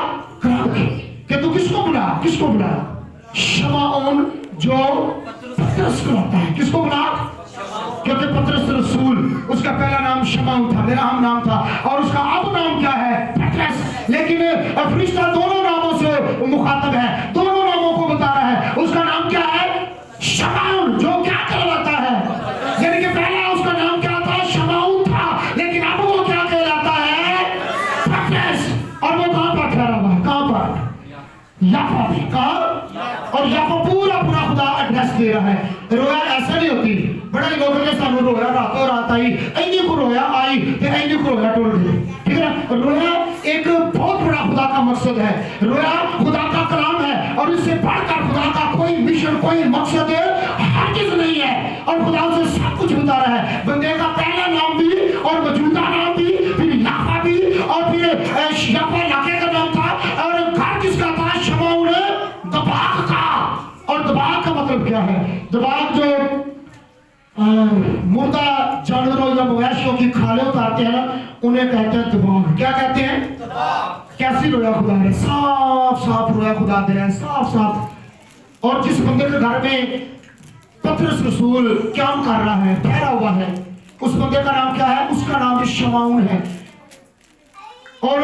कलाम की। कि तू किसको बुला, किसको बुला? शमाउन, जो पतरस को होता है। किसको बुला? क्योंकि पतरस रसूल, उसका पहला नाम शमाउन था, मेरा हम नाम था, और उसका अब नाम क्या है? पतरस। लेकिन फरिश्ता दोनों नामों से मुखातब है, दोनों नामों को बता रहा है। उसका नाम क्या है? शमाउन, जो क्या कहलाता है? यानी कि पहला उसका नाम क्या था? शमाउन था, लेकिन अब वो क्या कहलाता है? पतरस। और वो कहां पर ठहरा हुआ है? कहां पर? याफा में। कहां? और याफा पूरा पूरा खुदा एड्रेस दे रहा है। रोया ऐसा नहीं होती, बड़े लोगों ने सानू रोया रातों रात आई, इन्हीं को रोया आई, फिर इन्हीं को रोया टोल गई, ठीक है ना? रोया एक बहुत बड़ा खुदा का मकसद है, रोया खुदा का कलाम है, और इससे बढ़कर खुदा का कोई मिशन, कोई मकसद हरगिज़ नहीं है। और खुदा उसे सब कुछ बता रहा है। बंदे का पहला नाम भी और मौजूदा नाम भी, फिर याफा भी, और फिर याफा इलाके का नाम था, और घर किसका था? शमाउन दबाग का। और दबाग का मतलब क्या है? दबाग जो मुर्दा जानवरों या मवेशियों की खाले उतारते हैं ना, उन्हें कहते हैं दबाग। क्या कहते हैं? कैसी रोया खुदा ने? साफ साफ रोया खुदा दे रहा है, साफ साफ। और जिस बंदे के घर में पतरस रसूल काम कर रहा है, ठहरा हुआ है, उस बंदे का नाम क्या है? उसका नाम भी शमाउन है। और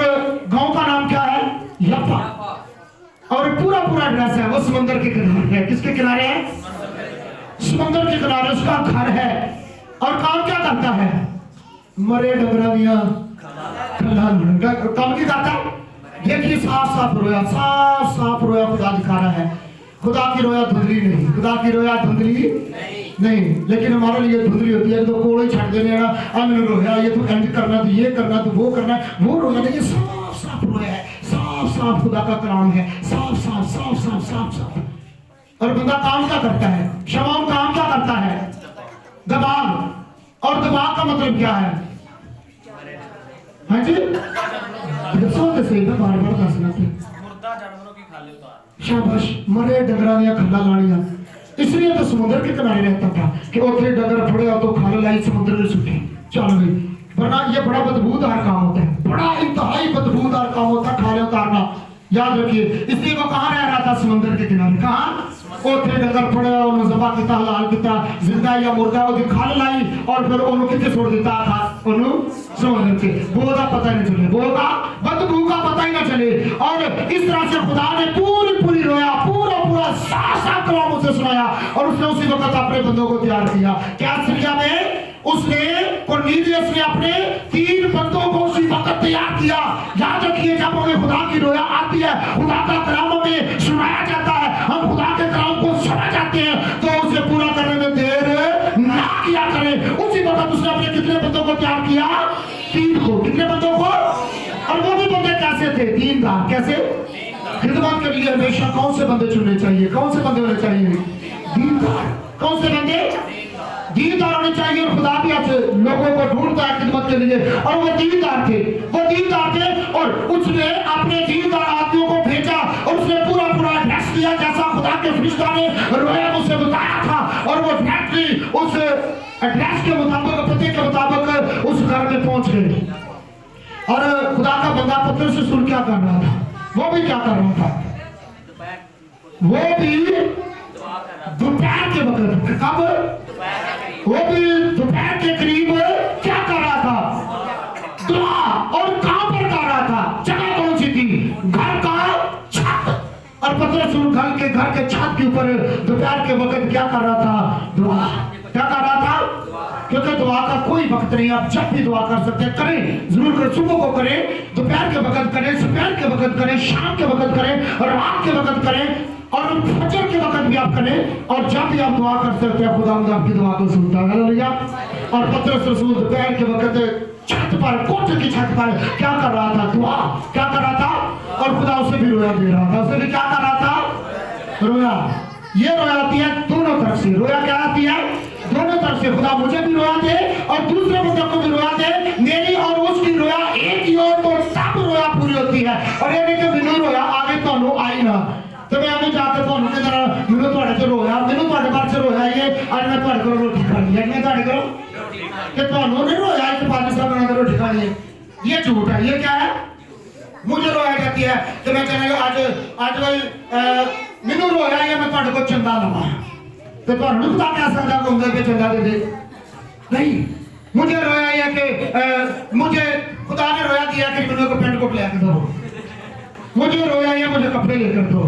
गांव का नाम क्या है? यप्पा। और पूरा पूरा एड्रेस है, वो समंदर के किनारे है। किसके किनारे है? समंदर के किनारे उसका घर है। और काम क्या करता है? मरे डबरा दिया काम की करता है। देखिए साफ साफ रोया, साफ साफ रोया खुदा दिखा रहा है। खुदा की रोया धुंधली नहीं, खुदा की रोया धुंधली नहीं। लेकिन हमारे लिए धुंधली होती है, तो कोड़े छट देने ना, हमने रोया ये तो एंड करना, तो ये करना, तो वो करना, वो रोया नहीं। साफ साफ रोया है, साफ साफ खुदा का कलाम है, साफ साफ साफ साफ साफ साफ। और बंदा काम क्या करता है? शमाउन काम क्या करता है? दबाग। और दबाग का मतलब क्या है? हाँ जी, तो सही ना, बार बार दसना थे। मुर्दा जानवरों की खाले उतार। शाबाश, मरे डगरा दिया खल्ला लानिया। इसलिए तो समुद्र के किनारे रहता था कि उठे डगर फड़े तो खाला लाई समुद्र में सुटे, चल गई। वरना ये बड़ा बदबूदार काम होता है, बड़ा इंतहाई बदबूदार काम होता है खाले उतारना। याद रखिए, इसलिए वो कहाँ रह रहा था? समुद्र के किनारे। कहाँ? उठे डगर फड़े और जबा किता, हलाल किता, जिंदा या मुर्दा वो खाल लाई, और फिर उन्होंने कितने छोड़ देता था? उन्होंने समुद्र के बो का पता नहीं चले, बो का बदबू का पता ही ना चले। और इस तरह से खुदा ने पूरी पूरी रोया, पूरा पूरा साफ कलाम उसे सुनाया। और उसने उसी वक्त अपने बंदों को तैयार किया। क्या सीरिया में? उसने कुरनेलियस ने अपने 3 बंदों को उसी वक्त तैयार किया। याद रखिए, जब हमें खुदा की रोया आती है, खुदा का कलाम हमें सुनाया जाता है, हम खुदा के कलाम को समझ जाते हैं, तो उसे पूरा करने में देर ना किया करें। उसी वक्त उसने अपने कितने बंदों को तैयार किया? 3 को। कितने बंदों को? और वो भी बंदे कैसे थे? दीनदार। कैसे? खिदमत के लिए हमेशा कौन से बंदे चुनने चाहिए? कौन से बंदे होने चाहिए? दीनदार। कौन से बंदे? दीनदार होने चाहिए। और खुदा भी ऐसे लोगों को ढूंढता है खिदमत के लिए, और वो दीनदार थे, वो दीनदार थे। और उसने अपने दीनदार आदमियों को भेजा, और उसने पूरा पूरा एड्रेस किया जैसा खुदा के फरिश्ता ने रोया उसे बताया था। और वो डायरेक्टली उस एड्रेस के मुताबिक, पते के मुताबिक उस घर में पहुंच गए। और खुदा का बंदा पतरस रसूल क्या कर रहा था? वो भी क्या कर रहा था? वो भी दोपहर के वक्त। कब? वो भी दोपहर के करीब क्या कर रहा था? दुआ। और कहां पर कर रहा था? जगह कौन सी थी? घर का छत। और पतरस रसूल घर के छत के ऊपर दोपहर के वक्त क्या कर रहा था? दुआ। क्या कर रहा था? क्योंकि दुआ का कोई वक्त नहीं, आप जब भी दुआ कर सकते हैं, करें, जरूर करें। सुबह को करें, दोपहर के वक्त करें, दोपहर के वक्त करें, शाम के वक्त करें, और रात के वक्त करें, और फजर के वक्त भी आप करें। और जब भी आप दुआ कर सकते हैं, खुदा आपकी दुआ को सुनता है। हालेलुया। और पतरस रसूल दोपहर के वक्त छत पर, कोठे की छत पर क्या कर रहा था? दुआ। क्या कर रहा था? और खुदा उसे भी रोया दे रहा था। उसे भी क्या कर रहा था? रोया। ये रोया आती है दोनों तरफ से। रोया क्या आती है? दोनों तरफ से। खुदा मुझे भी रोया दे और दूसरे बंदे को भी रोया दे। मेरी और उसकी रोया एक ही हो तो सब रोया पूरी होती है। और ये नहीं कि मैनू रोया आगे तो आई ना, तो मैं अभी जाके तो उनके तरह मैनू थोड़े से रोया, मैनू थोड़े बार से रोया, ये आज मैं थोड़े को रोटी खानी है, मैं थोड़े को कि ਤੁਹਾਨੂੰ नहीं रोया एक पाकिस्तान बना के रोटी खानी है। ये झूठ है। ये क्या है? मुझे रोया जाती है कि मैं कहना आज भाई मैनू रोया है, मैं थोड़े को चंदा लवा, तो ਤੁਹਾਨੂੰ पता क्या सकता घूमते पे चंदा दे दे? नहीं। मुझे रोया है कि मुझे खुदा ने रोया दिया कि मैंने को पेंट कोट लेकर दो, मुझे रोया है मुझे कपड़े लेकर दो।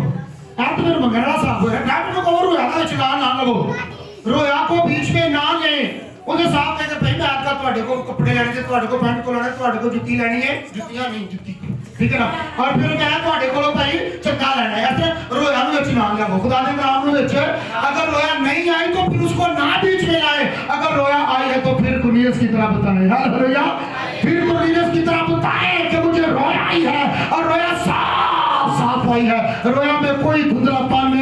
आप तो मेरे मंगेरा साहब है, डॉक्टर को और रोया था चिल्ला ना लगो, रोया को बीच में ना ले। उसे साहब कहते भाई मैं आपका ਤੁਹਾਡੇ को कपड़े लेने थे, ਤੁਹਾਡੇ को पैंट को लेना, ਤੁਹਾਡੇ को जुत्ती लेनी है, जुत्तियां नहीं जुत्ती, ठीक है ना। और फिर मैं ਤੁਹਾਡੇ ਕੋਲੋਂ भाई चंगा लेना है। ऐसे रोया ਨੂੰ ਵਿੱਚ ਨਾ लगो, खुदा के नाम ਨੂੰ ਵਿੱਚ। अगर रोया नहीं आई तो फिर उसको ना बीच में लाए, अगर रोया आई है तो फिर कुरनेलियस की तरह बताए। हालेलुया। फिर कुरनेलियस की तरह बताए कि मुझे रोया आई है, और रोया साफ आई है। रोया में कोई धुंधलापन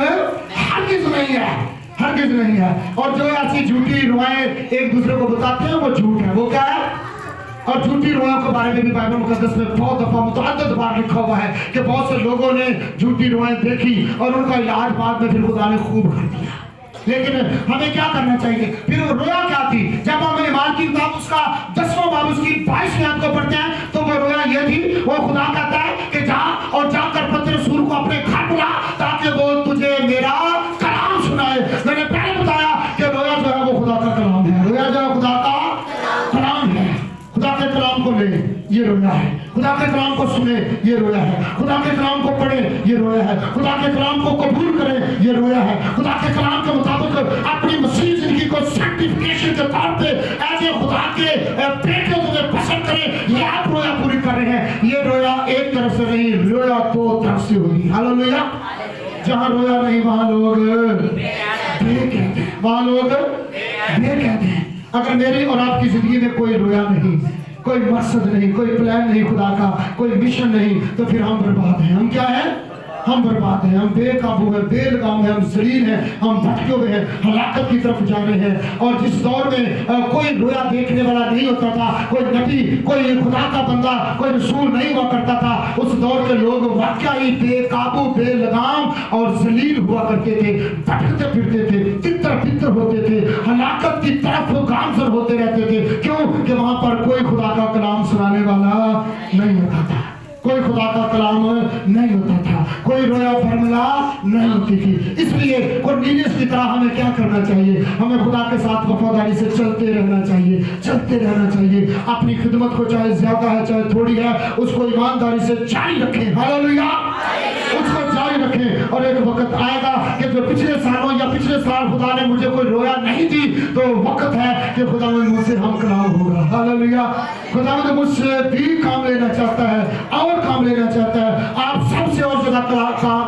हरगिज नहीं है, हरगिज नहीं है। और जो ऐसी झूठी रोएं एक दूसरे को बताते हैं वो झूठ है। वो क्या है? और झूठी रोयों के बारे में भी बाइबल मुकद्दस में बहुत दफा मुतअद्दिद बार लिखा हुआ है कि बहुत से लोगों ने झूठी रोएं देखी और उनका इलाज बाद में फिर खुदा ने खूब कर दिया। लेकिन हमें क्या करना चाहिए? फिर वो रोया क्या थी? जब हम ईमान की किताब उसका 10वां बाब उसकी 22वीं आयत को पढ़ते हैं तो वो रोया ये थी, वो खुदा कहता है कि जा और जाकर पत्र रसूल को अपने घर बुला ताकि वो तुझे मेरा कलाम सुनाए। मैंने पहले बताया कि रोया जो है वो खुदा का कलाम है। रोया जो है खुदा का कलाम है। खुदा के कलाम को ले, ये रोया है। खुदा के कलाम को सुने, ये रोया है। खुदा के कलाम को पढ़े, ये रोया है। खुदा के कलाम को कबूल करे, ये रोया है। खुदा के कलाम के मुताबिक अपनी मसीह जिंदगी को सर्टिफिकेशन के तौर पे ऐसे खुदा के बेटे तुम्हें पसंद करे, ये आप रोया पूरी कर रहे हैं। ये रोया एक तरफ से नहीं, रोया दो तरफ से होगी। हालेलुया। जहाँ रोया नहीं वहाँ लोग बे कहते हैं, वहाँ लोग बे कहते हैं। अगर मेरी और आपकी जिंदगी में कोई रोया नहीं, कोई मकसद नहीं, कोई प्लान नहीं खुदा का, कोई मिशन नहीं, तो फिर हम बर्बाद हैं। हम क्या हैं? हम बर्बाद हैं, हम बेकाबू हैं, बेलगाम हैं, हम जलील हैं, हम भटके हुए हैं, हलाकत की तरफ जा रहे हैं। और जिस दौर में कोई रोया देखने वाला नहीं होता था, कोई नबी, कोई खुदा का बंदा, कोई रसूल नहीं हुआ करता था, उस दौर के लोग वाकई बेकाबू, बेलगाम और जलील हुआ करते थे, भटकते फिरते थे, तितर बितर होते थे, हलाकत की तरफ गामजन होते रहते थे। क्यों? कि वहां पर कोई खुदा का कलाम सुनाने वाला नहीं होता था, कोई खुदा का कलाम नहीं होता था, कोई रोया फरमला नहीं होती थी। इसलिए कुरनेलियस की तरह हमें क्या करना चाहिए? हमें खुदा के साथ वफादारी से चलते रहना चाहिए, चलते रहना चाहिए। अपनी खिदमत को चाहे ज्यादा है चाहे थोड़ी है, उसको ईमानदारी से जारी रखें। हालेलुया। उसको जारी रखें। और एक वक्त आएगा कि जो पिछले सालों या पिछले साल खुदा ने मुझे कोई रोया नहीं दी, तो वक्त है कि खुदा मुझसे हम कलाम होगा। हालेलुया। खुदा मुझसे भी काम लेना चाहता है, और काम लेना चाहता है। आप सबसे और ज्यादा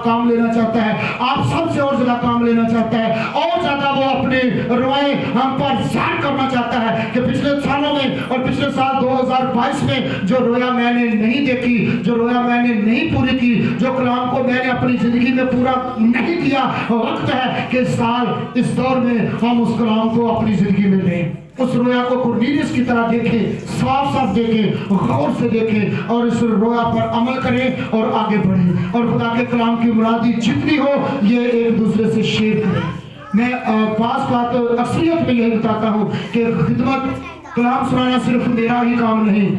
काम लेना चाहता है, आप सबसे और ज्यादा काम लेना चाहता है, और ज्यादा वो अपने रोए हम पर जाहिर करना चाहता है कि पिछले सालों में और पिछले साल 2022 में जो रोया मैंने नहीं देखी, जो रोया मैंने नहीं पूरी की, जो कलाम को मैंने अपनी जिंदगी में पूरा नहीं किया, वक्त है कि इस साल, इस दौर में हम उस कलाम को अपनी जिंदगी में लें। उस रोया को कुरनेलियस की तरह देखें, साफ साफ देखें, गौर से देखें, और इस रोया पर अमल करें और आगे बढ़ें। और खुदा के कलाम की मुरादी जितनी हो, ये एक दूसरे से शेयर करें। मैं बात अक्सरियत में यही बताता हूँ कि खिदमत, कलाम सुनाना सिर्फ मेरा ही काम नहीं,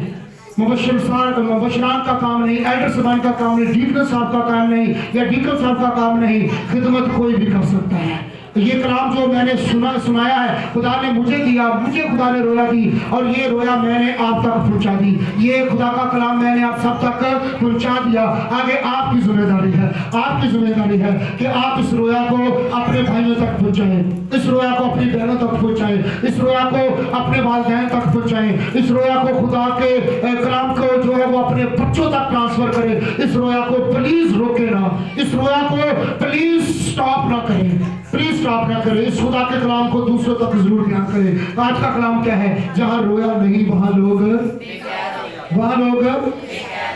मुबशरान का काम नहीं, एल्डर साहब का काम नहीं, डीकन साहब का काम नहीं, या डीकन साहब का काम नहीं। खिदमत कोई भी कर सकता है। ये कलाम जो मैंने सुनाया है, खुदा ने मुझे दिया, मुझे खुदा ने रोया दी, और ये रोया मैंने आप तक पहुंचा दी। ये खुदा का कलाम मैंने आप सब तक पहुंचा दिया। आगे आपकी जिम्मेदारी है, आपकी जिम्मेदारी है कि आप इस रोया को अपने भाइयों तक पहुंचाएं, इस रोया को अपनी बहनों तक पहुंचाएं, इस रोया को अपने वालिदैन तक पहुंचाएं, इस रोया को खुदा के कलाम को जो है वो अपने बच्चों तक ट्रांसफर करें। इस रोया को प्लीज रोके ना, इस रोया को प्लीज स्टॉप ना करें, प्लीज स्टॉप ना करें। इस खुदा के कलाम को दूसरों तक जरूर ध्यान करें। आज का कलाम क्या है? जहां रोया नहीं वहां लोग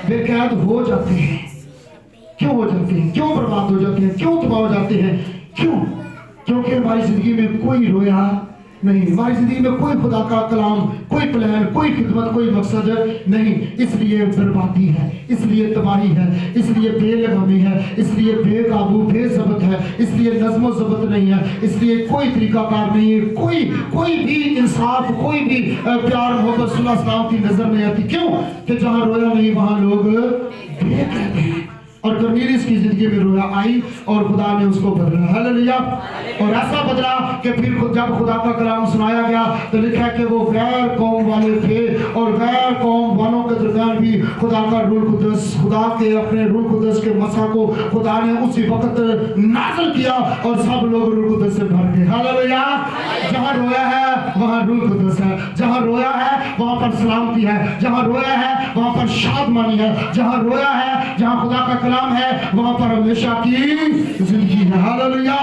बेकैद हो जाते हैं। क्यों हो जाते हैं? क्यों बर्बाद हो जाते हैं? क्यों तबाह हो जाते हैं? क्यों? क्योंकि हमारी जिंदगी में कोई रोया नहीं, हमारी जिंदगी में कोई खुदा का कलाम, कोई प्लान, कोई खिदमत, कोई मकसद नहीं। इसलिए बर्बादी है, इसलिए तबाही है, इसलिए बेलगामी है, इसलिए बेकाबू, बेज़बत है, इसलिए नज़्म ज़बत नहीं है, इसलिए कोई तरीकाकार नहीं है, कोई भी इंसाफ, कोई भी प्यार मोहब्बत सुलह सलाम की नजर नहीं आती। क्यों? कि जहाँ रोया नहीं वहाँ लोग बे कहते हैं। और कुरनेलियस की जिंदगी में रोया आई और खुदा ने उसको बदला। हालेलुया। और ऐसा बदला कि फिर जब खुदा का कलाम सुनाया गया तो लिखा है कि वो गैर कौम वाले थे, और गैर कौम वालों के दरमियान भी खुदा का रूह कुदस, खुदा के अपने रूह कुदस के मसा को खुदा ने उसी वक्त नाज़िल किया, और सब लोग रूह कुदस से भर गए। हालेलुया। जहाँ रोया है वहाँ रूह कुदस है, जहाँ रोया है वहाँ पर सलामती है, जहाँ रोया है वहाँ पर शादमानी है, जहाँ रोया है, जहाँ खुदा का कलाम है, वहाँ पर हमेशा की जिंदगी है। हालेलुया।